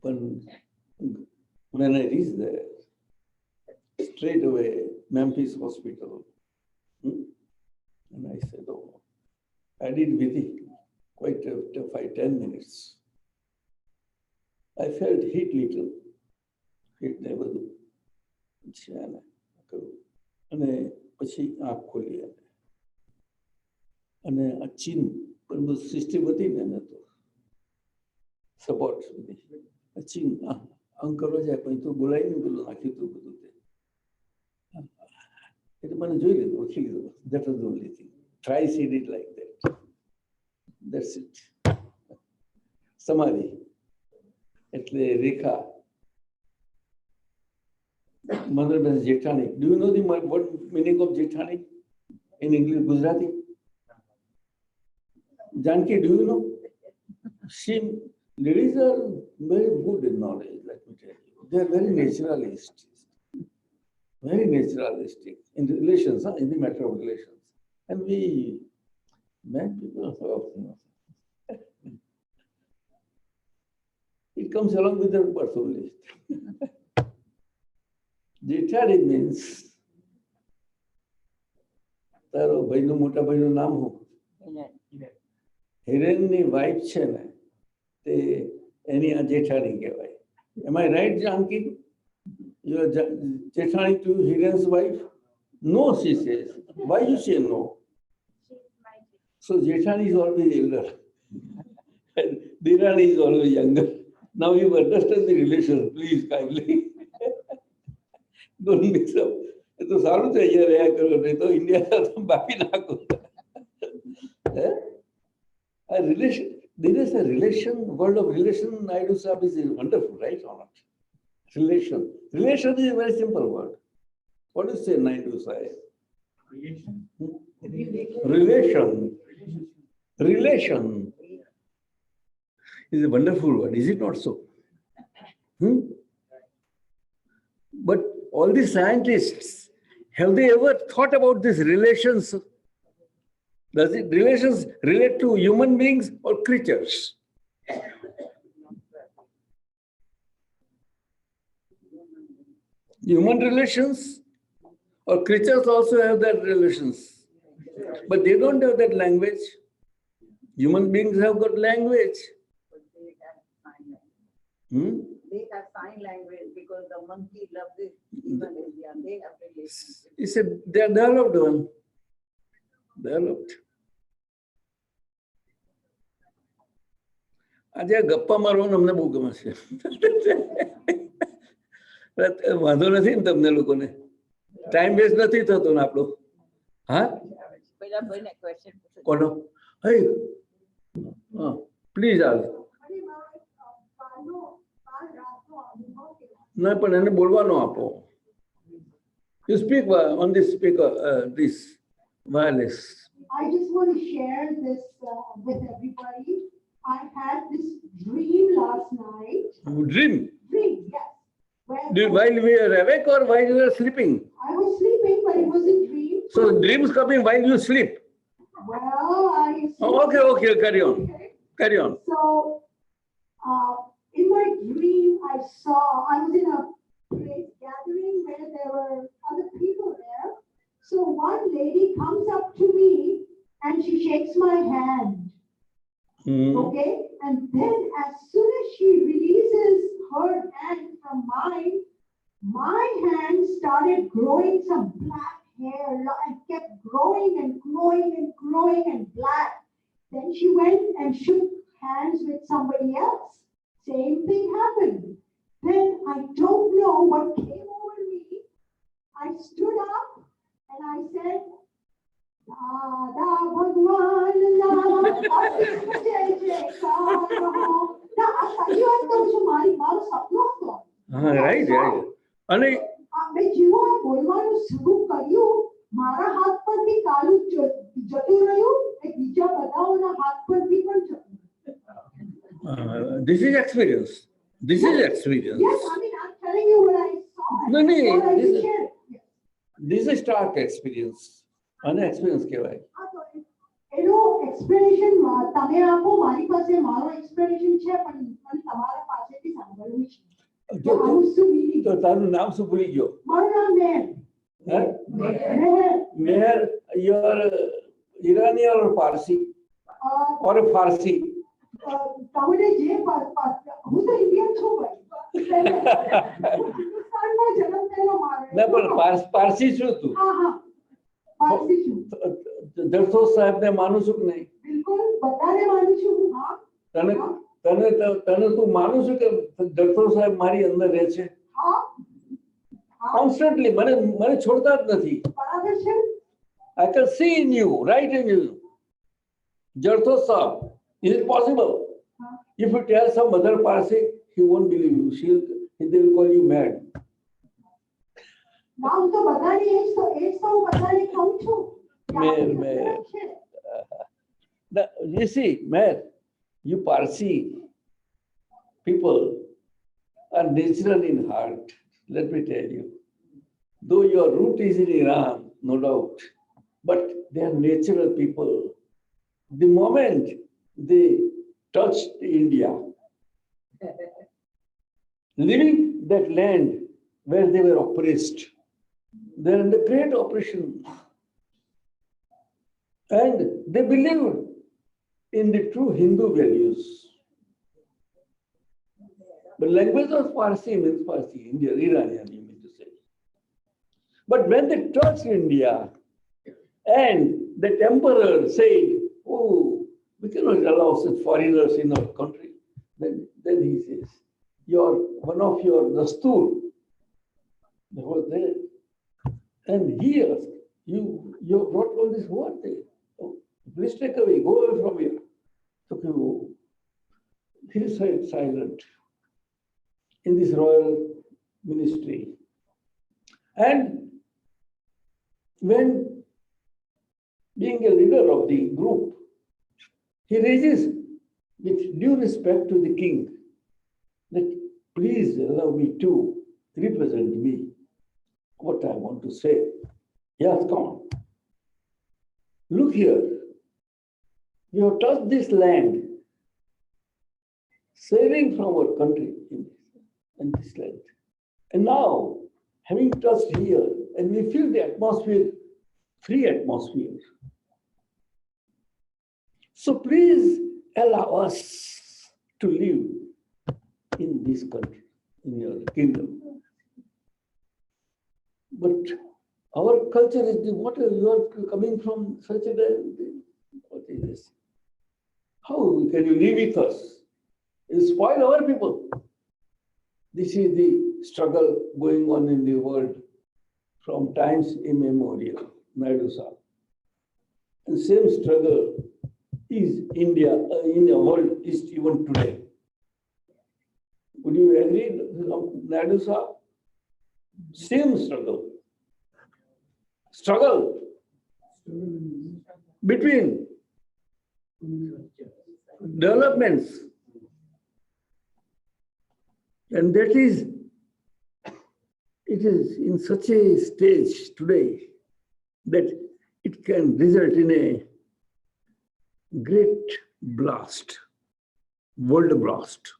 But when I reached there, straight away, Memphis Hospital, and I said, oh, I did Vidhi quite after 5-10 minutes. I felt heat little. Heat never do. અને પછી આંખ ખોલી અને આ ચીન પર બધું સિસ્ટમ હતી ને એને તો સપોર્ટ ચીન આમ કરવા જાય પછી તો બોલાય ને પેલું નાખ્યું હતું બધું તે એટલે મને જોઈ લીધું ઓળખી લીધું. That was the only thing. Thrice he did like that. That's it. સમાધિ એટલે રેખા. Mother means જેઠાણી. Do you know the what meaning of જેઠાણી in English, Gujarati? Janki, do you know? Ladies are very good in knowledge, let me tell you. They are very naturalistic. Very naturalistic in relations, in the matter of relations. And we, men people, it comes along with their birth only. જેઠાણી means તારો ભાઈનું મોટા ભાઈનું નામ હું હિરેનની વાઇફ છે ને તે એની આ જેઠાણી કહેવાય. Am I right, Janki? You are Jethani to Hiren's wife? No, she says. Why you say no? So Jethani is always elder. And Dirani is always younger. Now you understand the relation, please kindly. Don't mix up. It was all the year India back in a relation. There is a relation, world of relation, Naidu Sahib is wonderful, right or not? Relation. Relation is a very simple word. What do you say, Naidu Sahib? Relation. Relation is a wonderful word, is it not so? But all the scientists, have they ever thought about these relations? Does it relations relate to human beings or creatures? Human relations or creatures also have their relations, but they don't have that language. Human beings have got language. They have sign language because the monkey loves this even India. They have relationship. He said they are developed one. Developed. આજે ગપ્પા મારવાનું અમને બહુ ગમે છે. વાંધો નથી ને તમને લોકોને? ટાઈમ વેસ્ટ નથી થતો ને આપણો? હા કોનો? હે હા પ્લીઝ આવ. ના પણ એને બોલવાનો આપો. You speak on this speaker, this wireless. I just want to share this with everybody. I had this dream last night. Dream? Dream, yes. While we are awake or while you are sleeping? I was sleeping, but it was a dream. So dreams coming while you sleep? Well, Okay, carry on. Okay. Carry on. So, in my dream, I was in a place gathering where there were other people there. So one lady comes up to me and she shakes my hand. Okay, and then as soon as she releases her hand from mine, my hand started growing some black hair and kept growing and growing and growing and black. Then she went and shook hands with somebody else. Same thing happened. Then I don't know what came over me. I stood up and I said, Dada Bhagwan Right. અને જેવો બોલવાનું શરૂ કર્યું મારા હાથ પરથી કાલું જતું રહ્યું એ બીજા બધાઓના હાથ પરથી પણ જતું. This is experience. This is experience. Yes, I mean, I'm telling you what I saw. No, Yes. This is stark experience. અને experience કહેવાય. એનો એક્સપ્લેનેશન તમે આપો. મારી પાસે મારો એક્સપ્લેનેશન છે પણ તમારા પાસેથી સાંભળવું છે. તો તારું નામ શું ભૂલી ગયો? મારું નામ Mehr. Mehr, you are Iranian or Parsi? Or Farsi? તમને જે હું તો ઇન્ડિયન છું ભાઈ. હિન્દુસ્તાનમાં જન્મ થયેલો મારે. ના પણ પારસી છું તું હા હા પારસી છું જરસોદ સાહેબ ને માનું છું કે નહીં બિલકુલ બધાને માનું છું હું. હા તને તને તને તું માનું છું કે જરસોદ સાહેબ મારી અંદર રહે છે હા હા કોન્સ્ટન્ટલી મને છોડતા જ નથી બરાબર છે. I can see in you, right in you. Jarthos Saab, is it possible? If you tell some other Parsi, he won't believe you. They will call you mad. ના હું તો બધાને એ જ તો હું બધાને કહું છું કે મેર આપણી મેર અંદર છે. You see, Mer, you Parsi people are natural in heart. Let me tell you. Though your root is in Iran, no doubt, but they are natural people. The moment they touched India, leaving that land where they were oppressed, they are under great oppression. And they believed in the true Hindu values. The language of Parsi means Parsi, India, Iranian, you mean to say. But when they touched India, and the emperor said, oh, we cannot allow such foreigners in our country. Then he says, one of your dastur, that was there. And he asked, you brought all this, what they? Oh, please take away, go away from here. Okay, he sat silent in this royal ministry. And when being a leader of the group, he raises with due respect to the king that please allow me to represent me, what I want to say. Yes, come on. Look here. We have touched this land, saving from our country in this land. And now, having touched here, and we feel the atmosphere, free atmosphere. So please allow us to live in this country, in your kingdom. But our culture is what you are coming from such a day. What is this? How can you live with us? You spoil our people. This is the struggle going on in the world from times immemorial, Naidu Sahib. The same struggle is India in the world is even today. Would you agree, Naidu Sahib? Same struggle. Struggle between developments. And that is, it is in such a stage today that it can result in a great blast, world blast,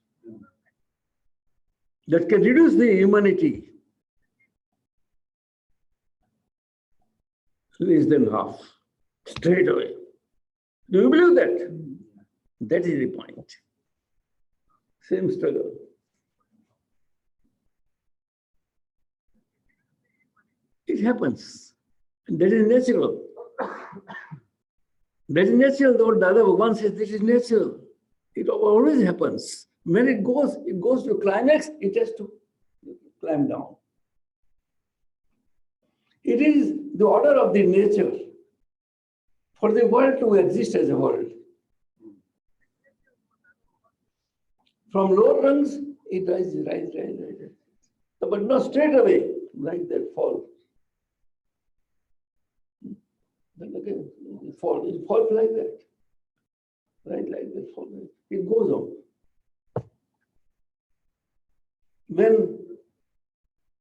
that can reduce the humanity less than half, straight away. Do you believe that? That is the point. Same struggle. It happens. And that is natural. That is natural. The old Dada Bhagwan says this is natural. It always happens. When it goes to climax, it has to climb down. It is the order of the nature for the world to exist as a world. From lower rungs, it rises. But not straight away, like that fall. Then again, it falls like that. Right, like that, fall. It goes on. When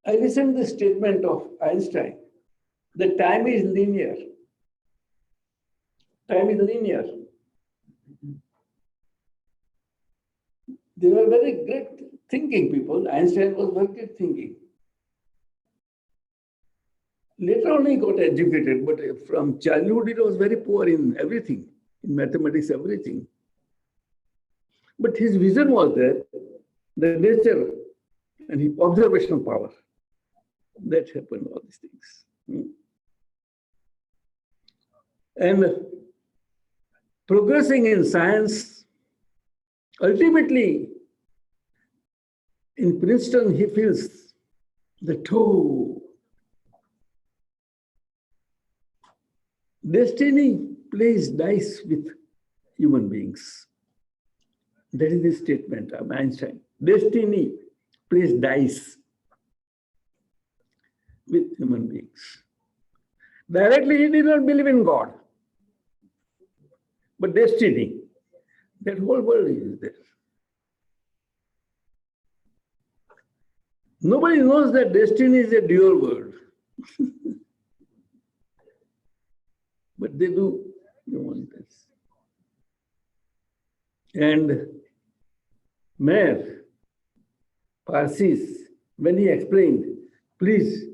I listened to the statement of Einstein, that time is linear. Time is linear. They were very great thinking people. Einstein was very good thinking. Later on he got educated, but from childhood he was very poor in everything, in mathematics, everything. But his vision was there, the nature and his observational power. That happened, all these things. And progressing in science, ultimately, in Princeton, he feels that, oh, destiny plays dice with human beings. That is the statement of Einstein. Destiny plays dice with human beings. Directly, he did not believe in God. But destiny, that whole world is there. Nobody knows that destiny is a dual world. But they do want this. And Mayor Parsis, when he explained, please,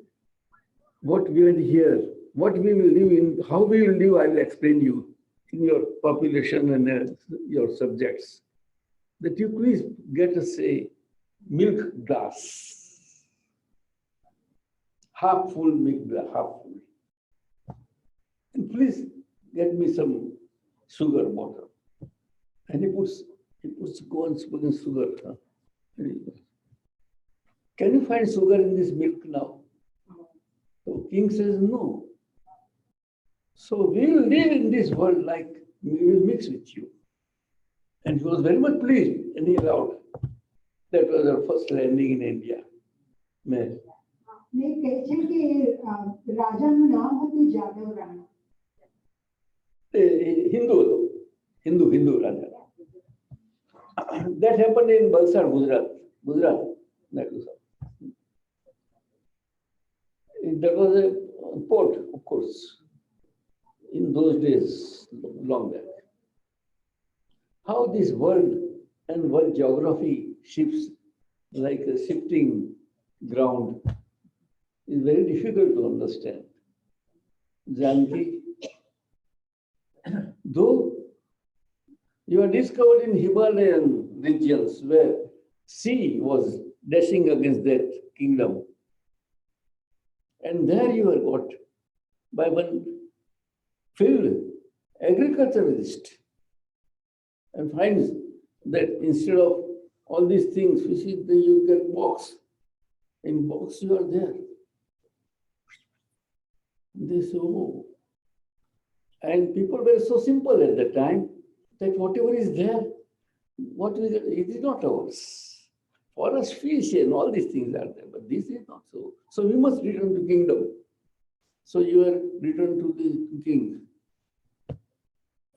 what we will hear, what we will live in, how we will live, I will explain you in your population and your subjects. That you please get us a milk glass, half full milk glass, half full. And please get me some sugar water. And he puts corn sugar. Huh? Can you find sugar in this milk now? So king says no. So we will live in this world like we will mix with you. And he was very much pleased and he allowed. That was our first landing in India. Man. Hindu Raja. That happened in Valsad, Gujarat. That was a port, of course, in those days, long back. How this world and world geography shifts like a shifting ground is very difficult to understand. Janki, though you are discovered in Himalayan regions where sea was dashing against that kingdom, and there you are got by one field agriculturalist and finds that instead of all these things, you see, you get box. In box you are there. They say, oh. And people were so simple at the time that whatever is there, what we get, it is not ours. For us, fish and all these things are there, but this is not so. So we must return to kingdom. So you are returned to the king.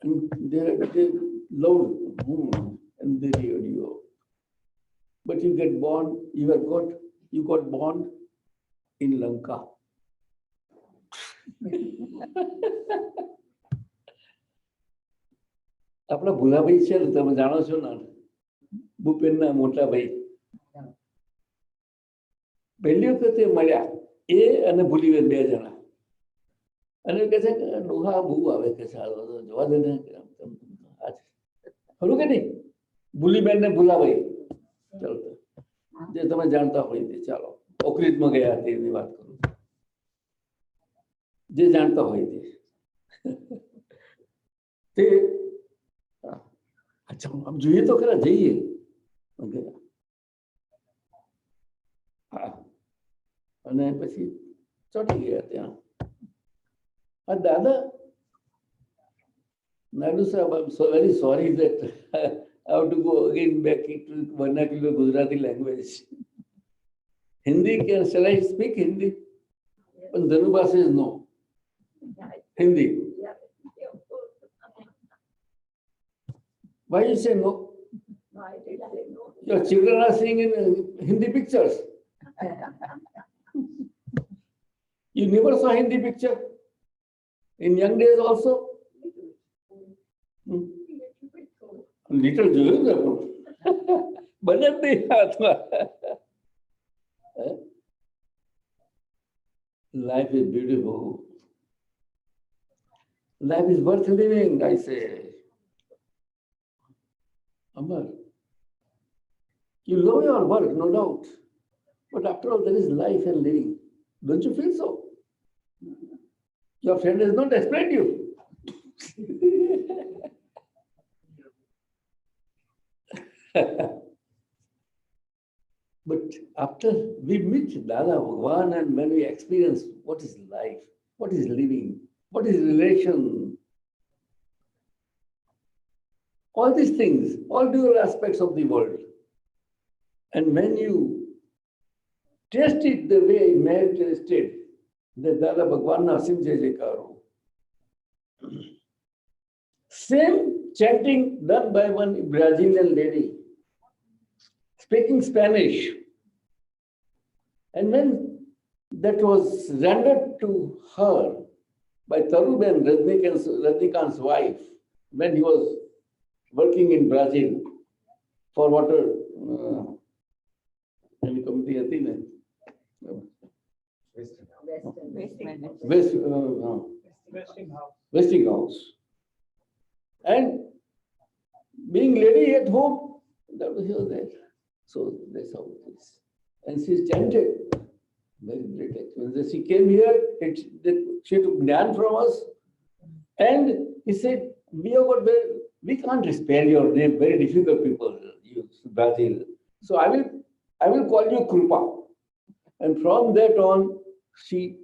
And they loved whom and they reared you out. But you get born, you got born in Lanka. આપણા ભુલાભાઈ છે ને, તમે જાણો છો ને, ભૂપેનના મોટા ભાઈ. પહેલી વખતે મળ્યા એ અને ભૂલીબેન બે જણા. અને કહે છે કે ડોહા બહુ આવે કે જવા દે ને, ખરું કે નહીં? ભૂલીબેન ને ભુલાભાઈ, ચાલો જે તમે જાણતા હોય તે ચાલો ઓકરીતમાં ગયા તે એની વાત કરું, જે જાણતા હોય તે અચ્છા આમ જોઈએ તો ખરા, જઈએ. હા, અને પછી ચોટી ગયા ત્યાં. Dada, Naidu Sahib, I'm so very sorry that I have to go again back to vernacular Gujarati language. Hindi, shall I speak Hindi? But Dhanuba says no. Hindi. Why you say no? Your children are seeing in Hindi pictures. You never saw Hindi picture? In young days also? Little જોયું, બને જ નહીં હાથમાં. Life is beautiful. Life is worth living, I say. Amar, you love your work, no doubt. But after all, there is life and living. Don't you feel so? Your friend has not explained you. But after we meet Dada Bhagwan and when we experience what is life, what is living, what is relation, all these things, all dual aspects of the world. And when you taste it the way may tasted, the Dada Bhagwan Nasim Jai Jaikaro. Same chanting done by one Brazilian lady, speaking Spanish. And when that was rendered to her by Taruben, Rajnikant's wife, when he was working in Brazil for water, Westinghouse. And being lady at home, that was there. So that's how it is. And she chanted. Very great experience. She came here, she took Gyan from us, and he said, we can't spell your name, very difficult people, you Brazil. So I will call you Krupa. And from that on, she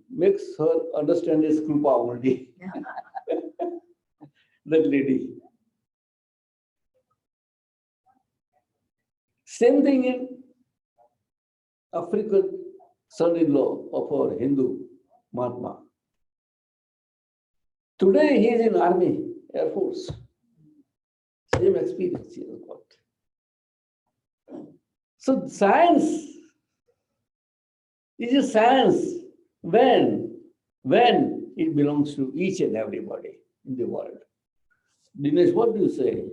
makes her understand as Krupa only. That lady. Same thing in African son-in-law of our Hindu Mahatma. Today he is in Army, Air Force. Same experience he has got. So science is a science when it belongs to each and everybody in the world. Dinesh, what do you say?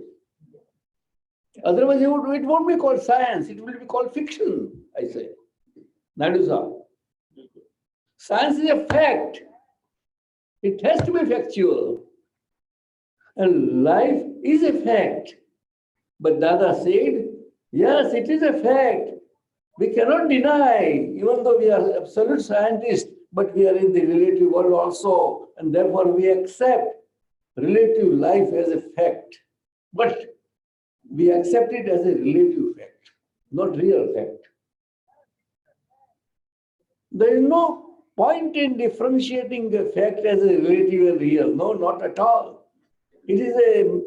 Otherwise, it won't be called science, it will be called fiction, I say. Nadusa. Science is a fact. It has to be factual. And life is a fact. But Dada said, yes, it is a fact. We cannot deny, even though we are absolute scientists, but we are in the relative world also. And therefore, we accept relative life as a fact. But we accept it as a relative fact, not real fact. There is no point in differentiating a fact as a relative and real. No, not at all. It is a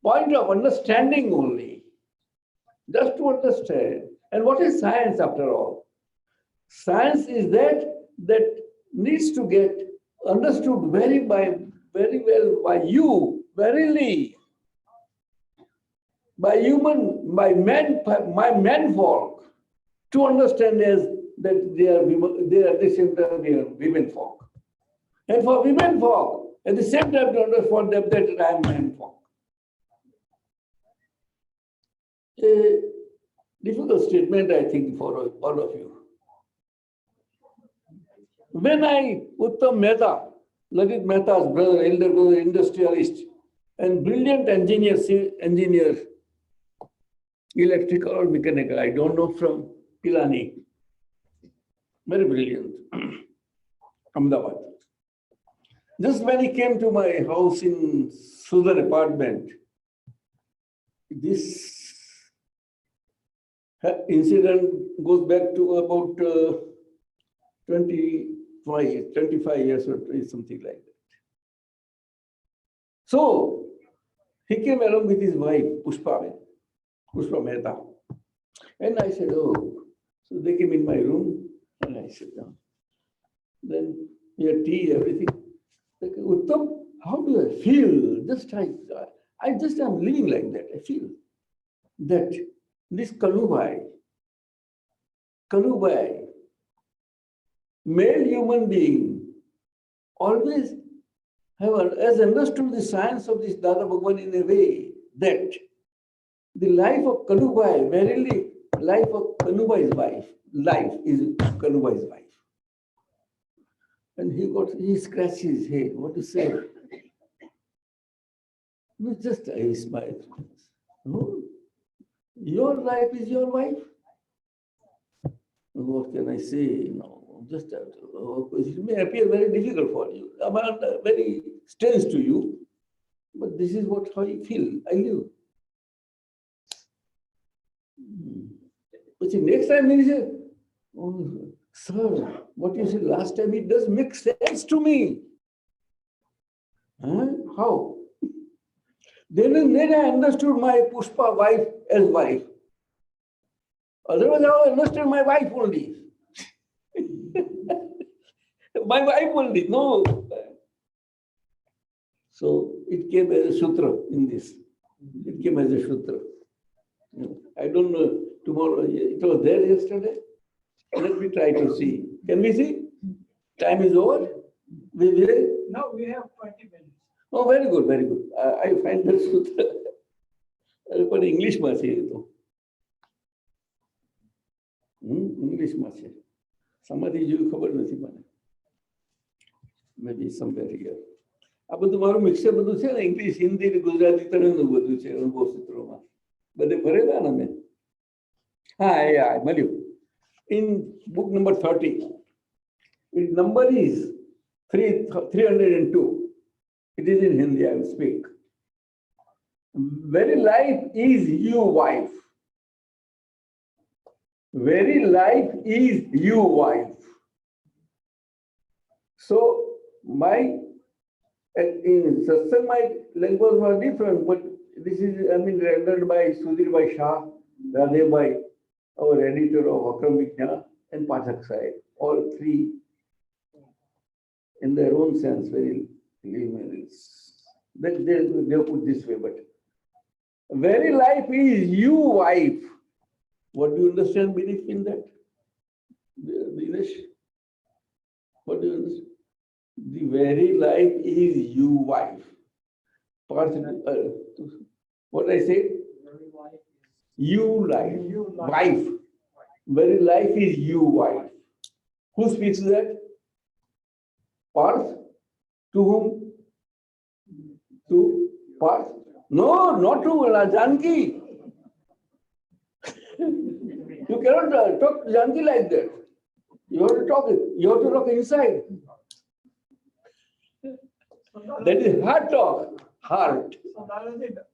point of understanding only. Just to understand. And what is science after all? Science is that needs to get understood very well by you, verily. By men folk, to understand as that they are at the same time they are women folk. And for women folk, at the same time to understand that I am man folk. A difficult statement, I think, for all of you. When Uttam Mehta, Lalit Mehta's brother, elder brother, industrialist, and brilliant engineer, electrical or mechanical, I don't know, from Pilani. Very brilliant. Ahmedabad. Just when he came to my house in Sudan apartment, this incident goes back to about 25 years or something like that. So he came along with his wife, Pushpa Mehta. And I said, oh, so they came in my room and I sat down. Then we had tea, everything. Like, Uttam, how do I feel? I just am living like that. I feel that this Kanubai, male human being, always has understood the science of this Dada Bhagwan in a way that the life of Kanubai, verily, life of Kanubai's wife, life is Kanubai's wife. And he scratched his head. What to say? No, just I smiled. No, your life is your wife. What can I say? No. just it may appear very difficult for you, very strange to you, but this is what how I feel. I live. But next time he said, "Oh, sir, what you said last time, it does make sense to me." Huh? How? Then I understood my Pushpa wife as wife. Otherwise, I understood my wife only. My wife only, no. So it came as a sutra in this. It came as a sutra. I don't know, tomorrow, it was there yesterday. Let me try to see. Can we see? Time is over? Now we have 20 minutes. Oh, very good, very good. I find that sutra. But English માં છે એ તો. English માં છે. સમાધિ જેવી ખબર નથી મને. Maybe somewhere here. આ બધું મારું મિક્સર બધું છે ને, ઇંગ્લિશ, હિન્દી, ગુજરાતી ત્રણેયનું બધું છે અનુભવ સૂત્રોમાં. બધે ભરેલા ને મેં. હા, મળ્યું. In book number 30, its number is 302. It is in Hindi, I will speak. Very life is you, wife. Very life is you, wife. So, in Satsang, my language was different, but this is, rendered by Sudhir Bhai Shah, Radhe Bhai, our editor of Akram Vignan, and Pathak Sahib. All three, in their own sense, very they put this way, but very life is you, wife. What do you understand, belief in that? Dinesh? What do you understand? The very life is you, wife. What I say? You life, wife. Very life is you, wife. Who speaks that? Parth? To whom? To Parth? No, not to Janki. You cannot talk to Janki like that. You have to talk inside. That is heart talk. Heart. So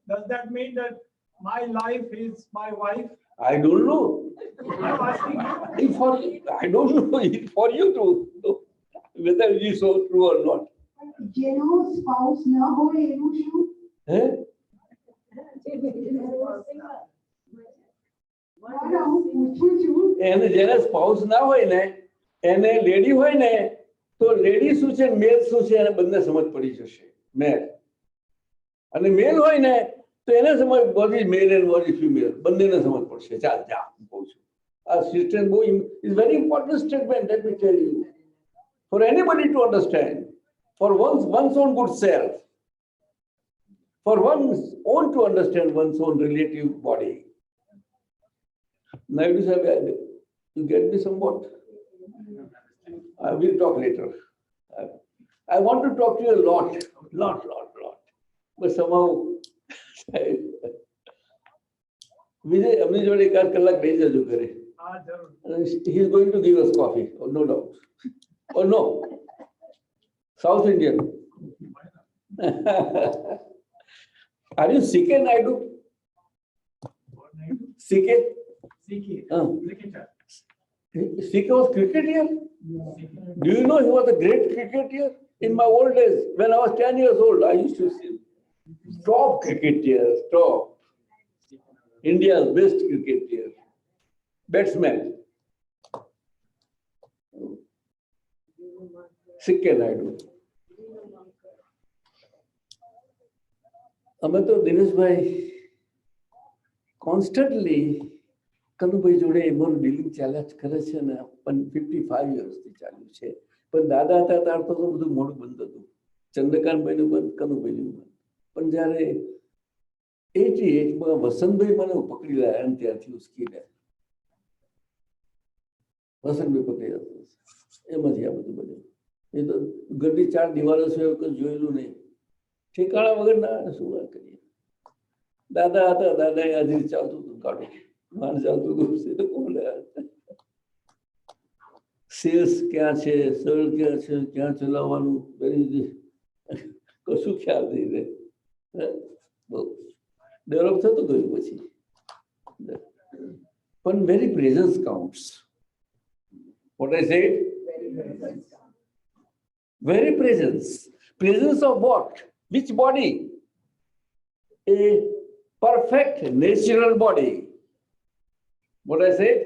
does that mean that my life is my wife? I don't know. I'm asking. I don't know. It's for you to know whether it is so true or not. જેનો સ્પાઉસ ન હોય એનું શું? હું પૂછું છું. એને જેને સ્પાઉસ ના હોય ને, એને લેડી હોય ને, તો લેડી શું છે, મેલ શું છે, એને બંને સમજ પડી જશે. મેલ અને મેલ હોય ને, તો એને સમજ what is male and what is female, બંનેને સમજ પડશે. ચાલ જા હું કહું છું. આ સ્ટેટમેન્ટ બહુ is very important statement, let me tell you, for anybody to understand, for one's own good self, for one's own to understand one's own relative body. Now you get me somewhat? I will talk later. I want to talk to you a lot. But somehow, Vijay, amni jode ekad kalak behi jaju kare. He is going to give us coffee, no doubt. Or no? South Indian. Are you CK Naidu? CK? CK was cricketer. Do you know he was a great cricketer? In my old days, when I was 10 years old, I used to see top cricketer, top. India's best cricketer, batsman. CK Naidu. અમે તો દિનેશભાઈ કોન્સ્ટન્ટલી કનુભાઈ જોડે મારું ડીલિંગ ચાલ્યા જ કરે છે ને, 55 યર્સથી ચાલ્યું છે. પણ દાદા હતા ત્યાર તો બધું મોડું બંધ હતું. ચંદ્રકાંતભાઈનું બંધ, કનુભાઈનું બંધ. પણ જ્યારે 88માં વસંતભાઈ મને પકડી લાયા અને ત્યારથી ઉસકીને વસંતભાઈ પકડી જતો. એમાંથી આ બધું બન્યું. એ તો ઘરની 4 દિવાલો છે એવું જોયેલું નહીં. ઠેકાણા વગર ના શું વાત કરીએ. દાદા હતા, દાદાએ હાજરી ચાલતું હતું, કાઢું માન ચાલતું હતું. સેલ્સ ક્યાં છે, સળ ક્યાં છે, ક્યાં ચલાવવાનું, કશું ખ્યાલ નહીં રહે. બહુ ડેવલપ થતું ગયું પછી. પણ very presence counts. What I said? Very presence. Presence of what? Which body? A perfect natural body. What I said?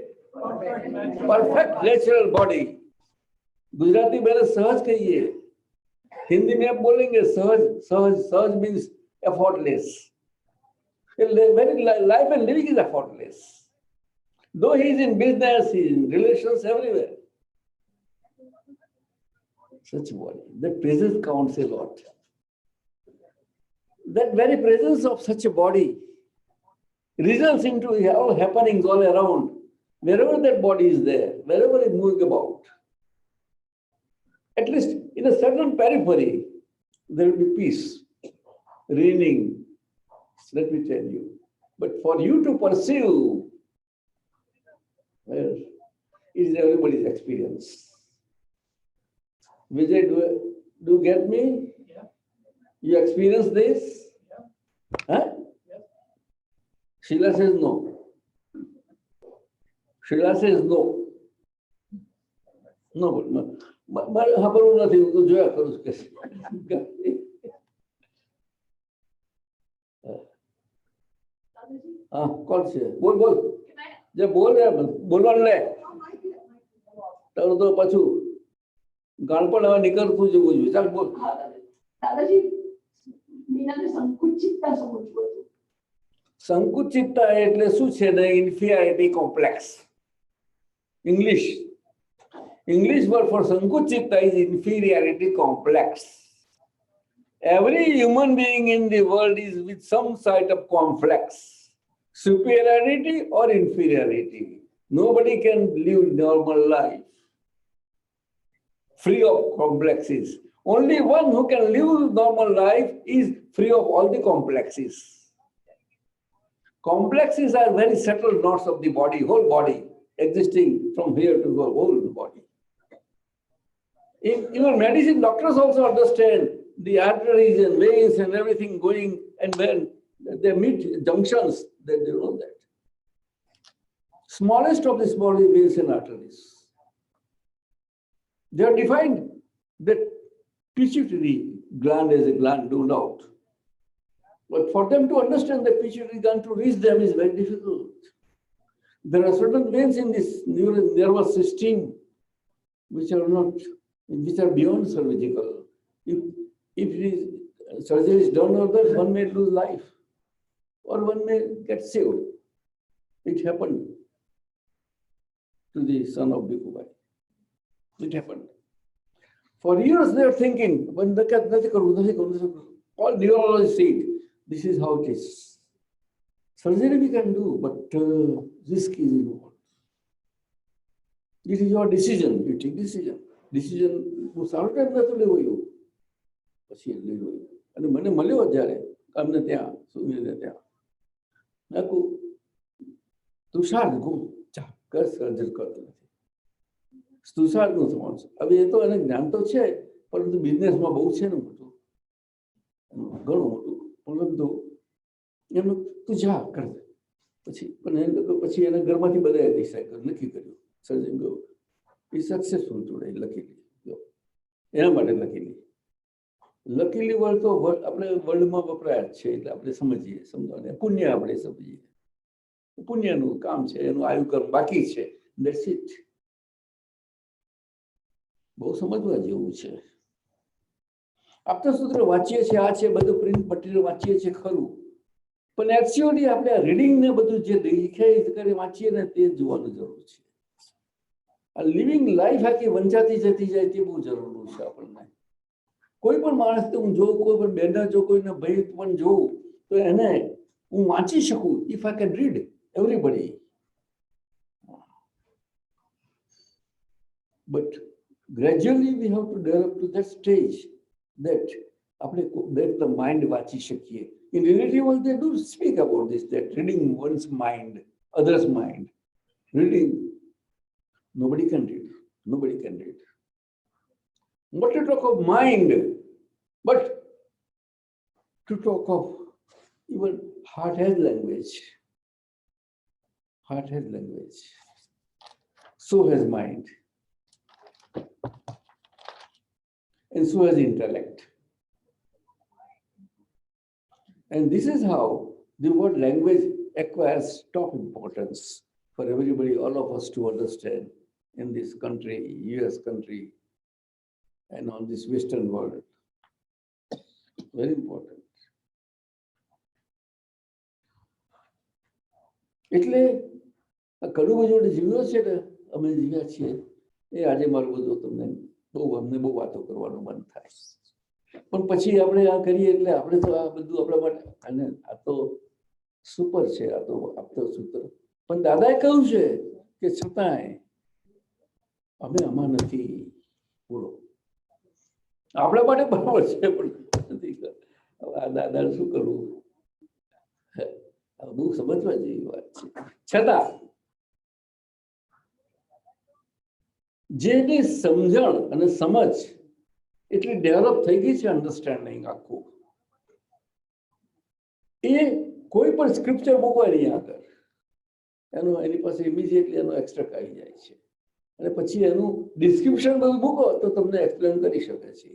Perfect natural body. Gujarati में सहज कहिए, हिंदी में आप बोलेंगे सहज. सहज सहज means effortless. Very life and living is effortless. Though he is in business, he is in relations everywhere. Such body, that presence counts a lot. That very presence of such a body results into all happenings all around. Wherever that body is there, wherever it is moving about, at least in a certain periphery, there will be peace reigning. Let me tell you. But for you to pursue, well, it is everybody's experience. Vijay, do you get me? Yeah. You experience this? Yeah. Huh? Yes. Sheila says no. Sheila says no. No, મારે ખબરું નથી, હું તો જોયા કરું છું કે હા કોણ છે? બોલ બોલ, જે બોલ બોલવાનું લે. તારું તો પાછું ગાળપણ હવે નીકળતું જવું જોઈએ. ચાલ બોલ. દાદાજી, મીનાને સંકુચિતતા સમજવું હતું. સંકુચિતતા એટલે શું છે ને? Inferiority complex. English word for sankuchita is inferiority complex. Every human being in the world is with some sort of complex, superiority or inferiority. Nobody can live normal life free of complexes. Only one who can live normal life is free of all the complexes. Complexes are very subtle knots of the body, whole body, existing from here to the whole body. Even medicine, doctors also understand the arteries and veins and everything going, and when they meet junctions, they know that. Smallest of the small veins and arteries. They are defined that pituitary gland as a gland, no doubt. But for them to understand the pituitary gland, to reach them is very difficult. There are certain veins in this nervous system which are beyond surgical. If surgery is done on that, one may lose life or one may get saved. It happened to the son of Bhikubai. It happened. For years they are thinking, all neurologists said, this is how it is. Surgery we can do, but risk is involved. It is your decision. You take decision. Decision બહુ સારો ટાઈમ નતો લેવો એવું. પછી લેવો અને મને મળ્યો જ્યારે અમને ત્યાં સુનિલને ત્યાં નાખું તુષાર ગુમ ચા કર સર્જર કરતો નથી. તુષારનું થવાનું છે. હવે એ તો એને જ્ઞાન તો છે, પરંતુ બિઝનેસમાં બહુ છે ને મોટું, ઘણું મોટું. પરંતુ એમનું તું જા કર પછી પછી એના ઘરમાંથી બધાએ ડિસાઇડ કર્યું, નક્કી કર્યું. સર્જન ગયો એ સક્સેસફુલ જોડે લખી લીધી. એના માટે લખી લીધી. લકીલી વર્ડ તો આપણે વર્લ્ડમાં વપરાય જ છે, એટલે આપણે સમજીએ, સમજવાને પુણ્ય આપણે સમજીએ. પુણ્યનું કામ છે, એનું આયુકર્મ બાકી છે. That's it. બહુ સમજવા જેવું છે. આપતા સૂત્ર વાંચીએ છીએ, આ છે બધું પ્રિન્ટ મટીરિયલ વાંચીએ છીએ ખરું, પણ એકચ્યુઅલી આપણે રીડિંગ ને બધું જે દેખાય કરી વાંચીએ ને તે જોવાનું જરૂર છે. આ લિવિંગ લાઈફ આખી વંચાતી જતી જાય તે બહુ જરૂરી છે આપણને. કોઈ પણ માણસને હું જોઉં, કોઈ પણ બેનર જો કોઈને ભય પણ જોઉં તો એને હું વાંચી શકું. If I can read everybody. But gradually we have to develop two that stage that આપણે that the mind વાંચી શકીએ. In relative world they do speak about this, that reading one's mind, others' mind. Reading, nobody can read. Nobody can read. What to talk of mind, but to talk of even heart has language. Heart has language. So has mind. And so has intellect. And this is how the word language acquires top importance for everybody, all of us to understand in this country, US country, and on this Western world. Very important. એટલે આ કડું જોડે જીવ્યો છે ને, અમે જીવ્યા છીએ, એ આજે મારું બધું તમને અમને બહુ વાતો કરવાનું મન થાય. પણ પછી આપણે આ કરીએ એટલે આપણે તો આ બધું આપણા માટે, અને આ તો સુપર છે, આ તો આપતો સૂત્ર. પણ દાદાએ કહ્યું છે કે છતાંય અમે આમાં નથી. બોલો, આપણા માટે બરાબર છે, પણ નથી. હવે આ દાદા શું કરવું, બહુ સમજવા જેવી વાત છે. છતાં જેની સમજણ અને સમજ એટલી ડેવલપ થઈ ગઈ છે, અન્ડરસ્ટેન્ડિંગ આખું, એ કોઈ પણ સ્ક્રિપ્ચર મૂકો એની આગળ, એની પાસે ઇમિડિયેટલી એનો એક્સ્ટ્રા આવી જાય છે, અને પછી એનું ડિસ્ક્રિપ્શન બધું મૂકો તો તમને એક્સપ્લેન કરી શકે છે.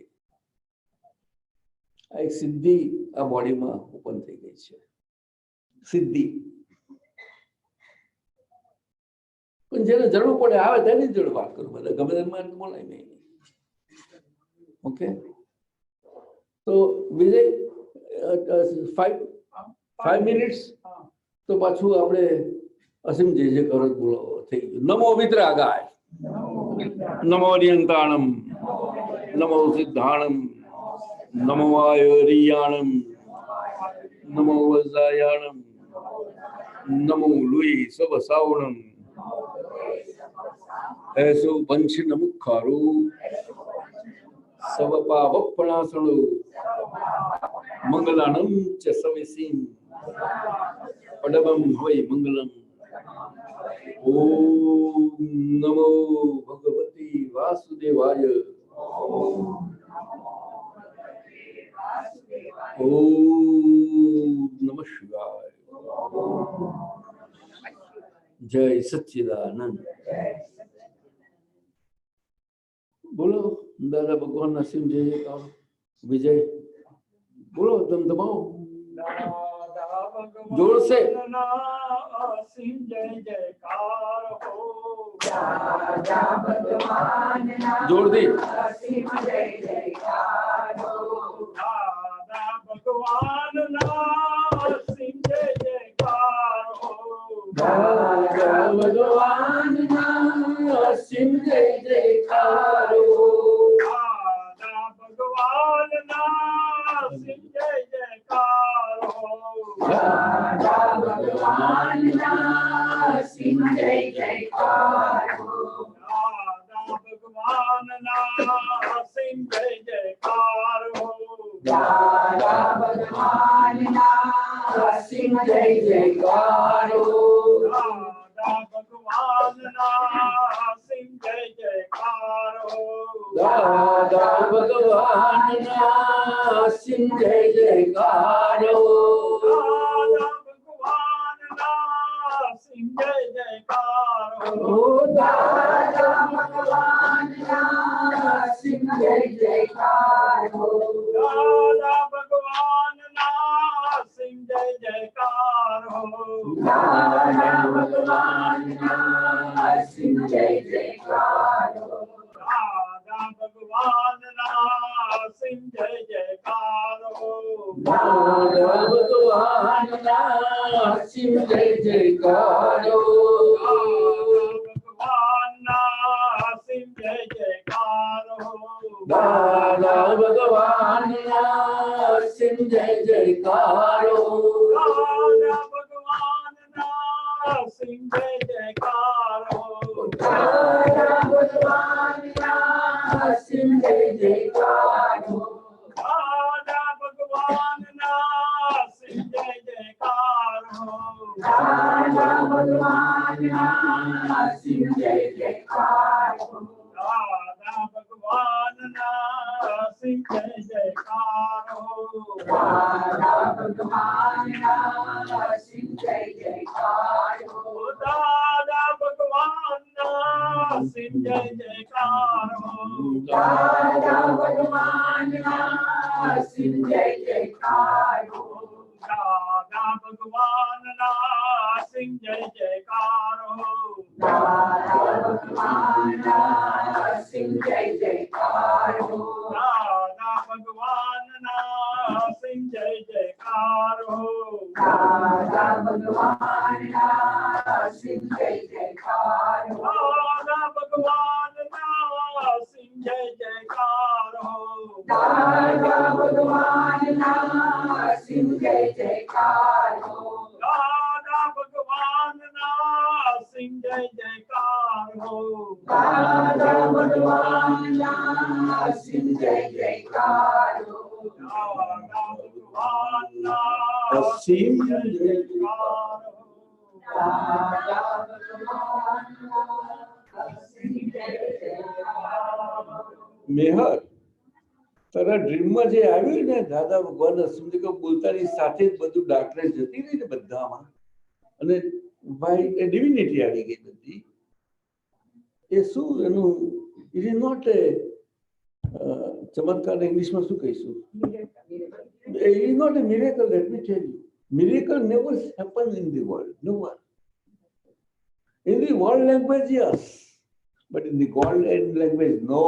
આ એક સિદ્ધિ આ બોડીમાં ઓપન થઈ ગઈ છે, સિદ્ધિ. પણ જેને જરૂર પડે આવે તેની જોડે વાત કરું, બધા ગમે તેમાં બોલાય નહીં. ઓકે, તો વિજય 5 મિનિટ્સ તો પાછું આપણે અસીમ જે કરો બોલો થઈ ગયું. નમો વિતરાગાય, નમો નિયંતાણમ, નમો સિદ્ધાણમ, નમો વાયુરિયાણમ, નમો વજ્રાયાણમ, નમો લુઈ સવ સાવણમ, એસો પંચ નમુખારો સવ પાવપણાસણો મંગલાનમ ચ સવિસીમ પડબમ હોય મંગલમ. ઓમ નમો ભગવતી વાસુદેવાય. ઓમ નમઃ શિવાય. જય સચ્ચિદાનંદ. બોલો દાદા ભગવાન નસીમ જય જયકાર. વિજય બોલો, ધમધમાઓ જોરશે. અસીમ જય જયકાર હો, જોરથી. દાદા ભગવાનના અસીમ જય જયકાર હો, દાદા ભગવાનના અસીમ જય જયકાર હો, દાદા ભગવાનના અસીમ જય જયકાર હો, દાદા ભગવાનના અસીમ જય જયકાર હો, દાદા ભગવાનના અસીમ જય જયકાર હો, દાદા ભગવાનના અસીમ જય જયકાર હો, દાદા ભગવાનના અસીમ જય જયકાર હો, દાદા ભગવાનના અસીમ જય જયકાર હો, દાદા ભગવાનના અસીમ જય જયકાર હો, દાદા ભગવાનના અસીમ જય જયકાર હો, દાદા ભગવાનના અસીમ જય જયકાર હો, દાદા ભગવાનના અસીમ જય જયકાર હો, દાદા ભગવાનના અસીમ જય જયકાર હો, દાદા ભગવાનના અસીમ જય જયકાર હો, ભગવાનના અસીમ જય જયકાર હો, દાદા ભગવાનના અસીમ જય જયકાર હો, દાદા ભગવાનના અસીમ જય જયકાર હો, દાદા ભગવાનના અસીમ જય જયકાર હો, દાદા ભગવાનના અસીમ જય જયકાર હો, દાદા ભગવાનના અસીમ જય જયકાર હો, સિંહ જય જયકાર હો દાદા ભગવાનના સિંહ જય જયકાર હો દાદા ભગવાનના સિંહ જય જયકાર હો દાદા ભગવાનના સિંહ જય જયકાર હો દાદા ભગવાનના સિંહ જય જયકાર હો દાદા ભગવાનના સિંહ જય જયકાર હો દાદા ભગવાનના સિંહ જય જયકાર હો દાદા ભગવાનના સિંહ જય જયકાર હો દાદા ભગવાનના સિંહ જય જયકાર હો દાદા ભગવાનના સિંહ જય જયકાર હો દાદા ભગવાનના સિંહ જય જયકાર હો દાદા ભગવાનના સિંહ જય જયકાર હો મેહર તારા ડ્રીમમાં જે આવ્યું ને દાદા ભગવાન સમજી કે બોલતાની સાથે જ બધું ડાકરે જતી રહી ને બધામાં અને ભાઈ એ ડિવિનિટી આવી ગઈ બધી એ શું એનું ઇટ ઇઝ નોટ એ ચમત્કાર ઇંગ્લિશમાં શું કહીશું it is not a miracle, let me tell you. Miracle never happens in the world, never. In the world language, yes, but in the God language, no.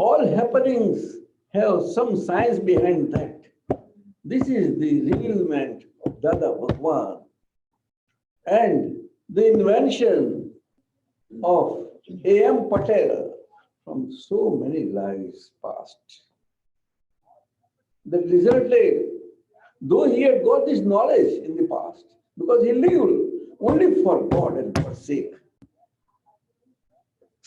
All happenings have some science behind that. This is the revealment of Dada Bhagwan and the invention of A.M. Patel from so many lives past. That resulted, though he had got this knowledge in the past, because he lived only for God and for sake.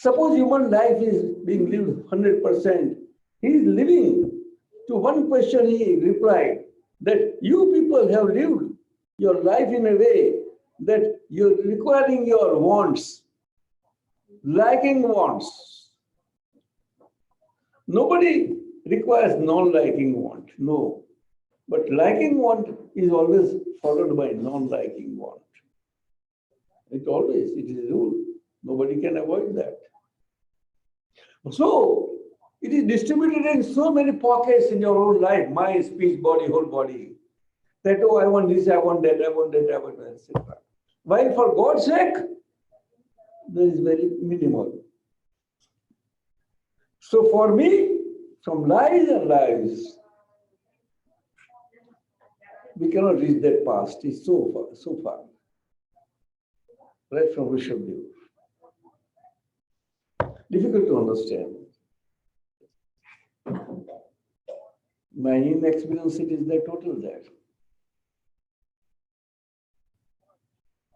Suppose human life is being lived 100%. He is living. To one question he replied that you people have lived your life in a way that you're requiring your wants, lacking wants. Nobody requires non-liking want, no. But liking want is always followed by non-liking want. It is a rule. Nobody can avoid that. So, it is distributed in so many pockets in your own life, mind, speech, body, whole body. That, oh, I want this, I want that, I want that, I want that, etc. While for God's sake, there is very minimal. So for me, from lives and lives, we cannot reach that past. It's so far. Right from Rishabdev. Difficult to understand. My inexperience, it is the total there.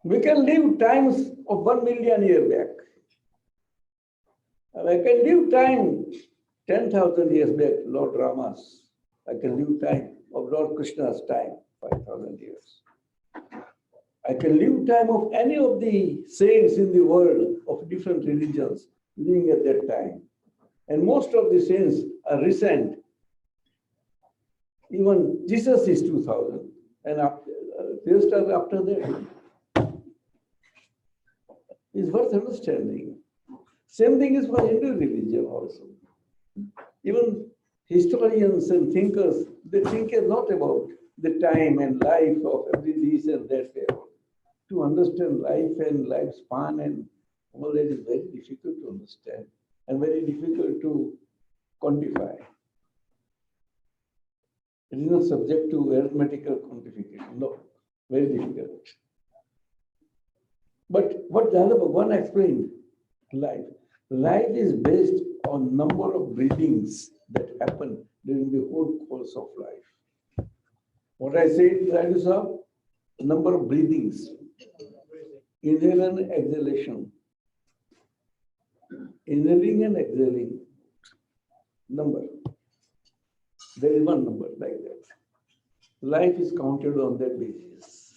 We can live times of 1 million years back. And I can live time 10,000 years back, Lord Rama's. I can live time of Lord Krishna's time, 5,000 years. I can live time of any of the saints in the world of different religions living at that time. And most of the saints are recent. Even Jesus is 2,000. And rest are after that. It's worth understanding. Same thing is for Hindu religion also. Even historians and thinkers, they think a lot about the time and life of every this and that. To understand life and lifespan and all that is very difficult to understand and very difficult to quantify. It is not subject to arithmetical quantification. No, very difficult. But what Dada Bhagwan explained, life is based on number of breathings that happen during the whole course of life. What I said, Raju Sahab, number of breathings, inhale and exhalation, inhaling and exhaling, number. There is one number like that. Life is counted on that basis.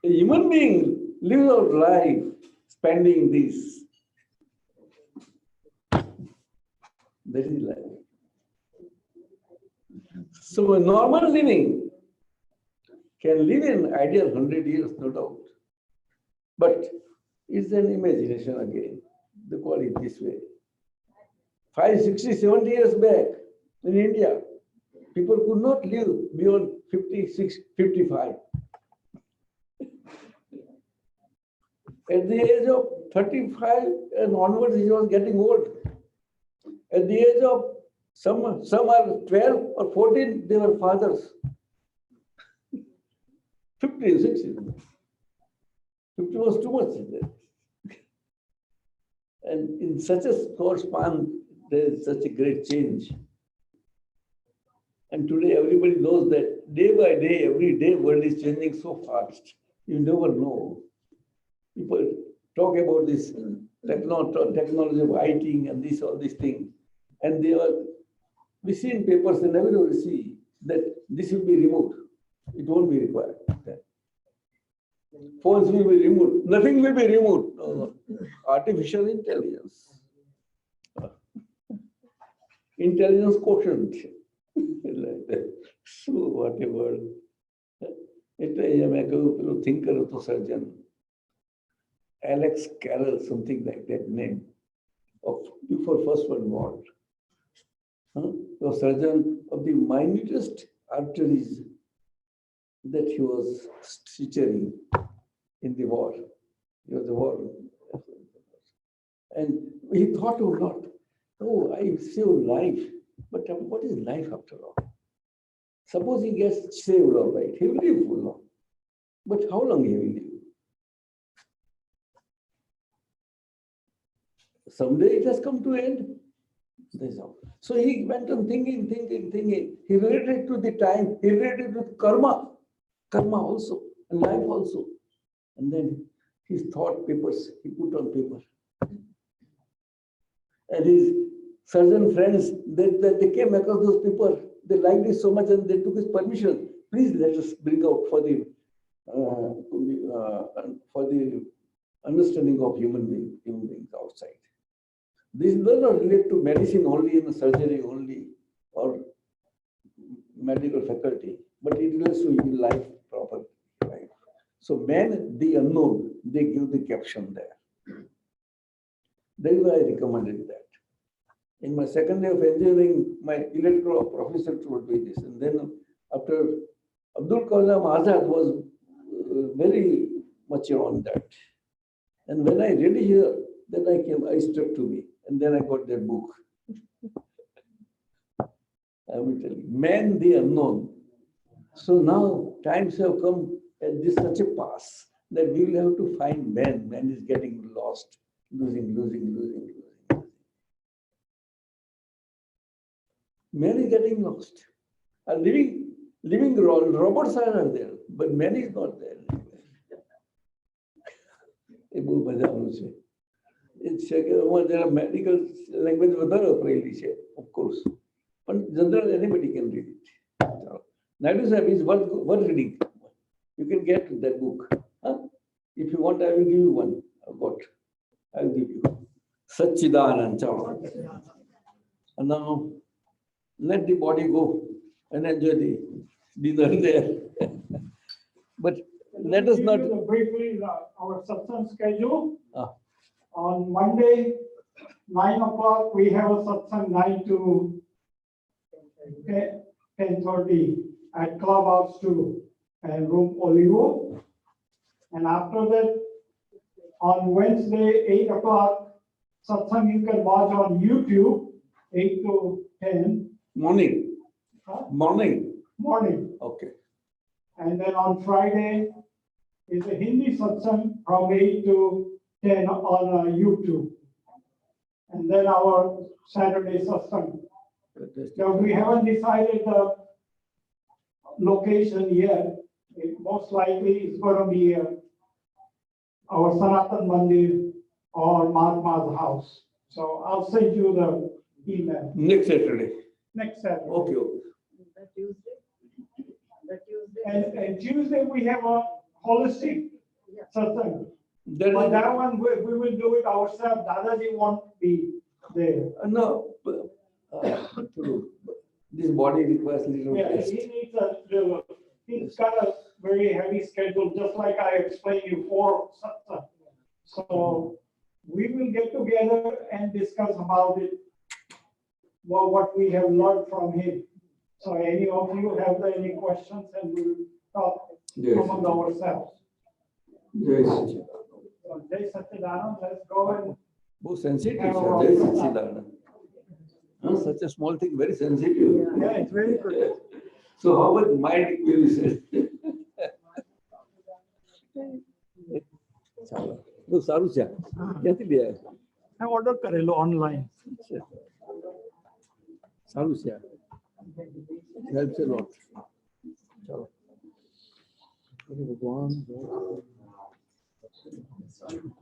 A human being lives out life spending this. That is life. So a normal living can live in ideal 100 years, no doubt. But it's an imagination again. They call it this way. 5, 60, 70 years back in India, people could not live beyond 56, 55. At the age of 35 and onwards, he was getting old. At the age of some are 12 or 14, they were fathers. 50, 60. 50 was too much. And in such a short span, there is such a great change. And today everybody knows that day by day, every day, world is changing so fast. You never know. People talk about this technology of writing and all these things. And we see in papers and everywhere we see that this will be removed. It won't be required. Phones will be removed. Nothing will be removed. No. Artificial intelligence. Intelligence quotient. Like that. So whatever. એટલે thinker હતો surgeon. Alex Carroll, something like that name, before First World War. The surgeon of the minutest arteries that he was stitching in the war. He was the war. And he thought a lot. Oh, I saved life. But what is life after all? Suppose he gets saved, all right. He will live for long. But how long he will live? Someday it has come to end. So he went on thinking. He related to the time. He related with karma also, and life also. And then his thought papers, he put on paper. And his surgeon friends, they came across those papers. They liked it so much and they took his permission. Please let us bring out for the understanding of human beings outside. This does not relate to medicine only and surgery only or medical faculty, but it relates to life proper. Right? So man, the unknown, they give the caption there. That is why I recommended that. In my second year of engineering, my electoral professor told me this. And then after Abdul Kalam Azad was very mature on that. And when I read here, then I struck to me. And then I got that book. I will tell you, man the unknown. So now times have come at this such a pass that we will have to find man. Man is getting lost, losing. Man is getting lost. Living robots are there, but man is not there. It's there are medical language of course, but general anybody can read it. Naidu Sahib is worth reading. You can get that book. Huh? If you want, I will give you one. I'll give you. Satchidanand. And now let the body go and enjoy the dinner there. But let us not briefly our satsang schedule. On Monday, 9 o'clock, we have a satsang 9 to 10:30 at Clubhouse 2 and Room Olivo. And after that, on Wednesday, 8 o'clock, satsang you can watch on YouTube, 8 to 10. Morning. Huh? Morning. Okay. And then on Friday is a Hindi satsang from 8 to 10 on YouTube. And then our Saturday satsang. Now we haven't decided the location yet. It most likely is going to be our Sanatan Mandir or Mahatma's house. So I'll send you the email. Next Saturday. Okay. And Tuesday we have a holistic satsang. But that one we will do it ourselves. Dadaji won't be there. No, this body requires little Yeah, rest. he needs a little. He's got a very heavy schedule, just like I explained you for Satsang. So we will get together and discuss about it, what we have learned from him. So any of you have any questions, and we'll talk among ourselves. Yes. So Jai Satchidanand, let's go and Very sensitive, sir. Jai Satchidanand. Huh? Such a small thing, very sensitive. yeah, it's very good. So how much mind it will be? બહુ સારું છે. ક્યાંથી લે આવ્યા? I order કરેલો online. સારું છે. Helps a lot. ચાલો. ભગવાન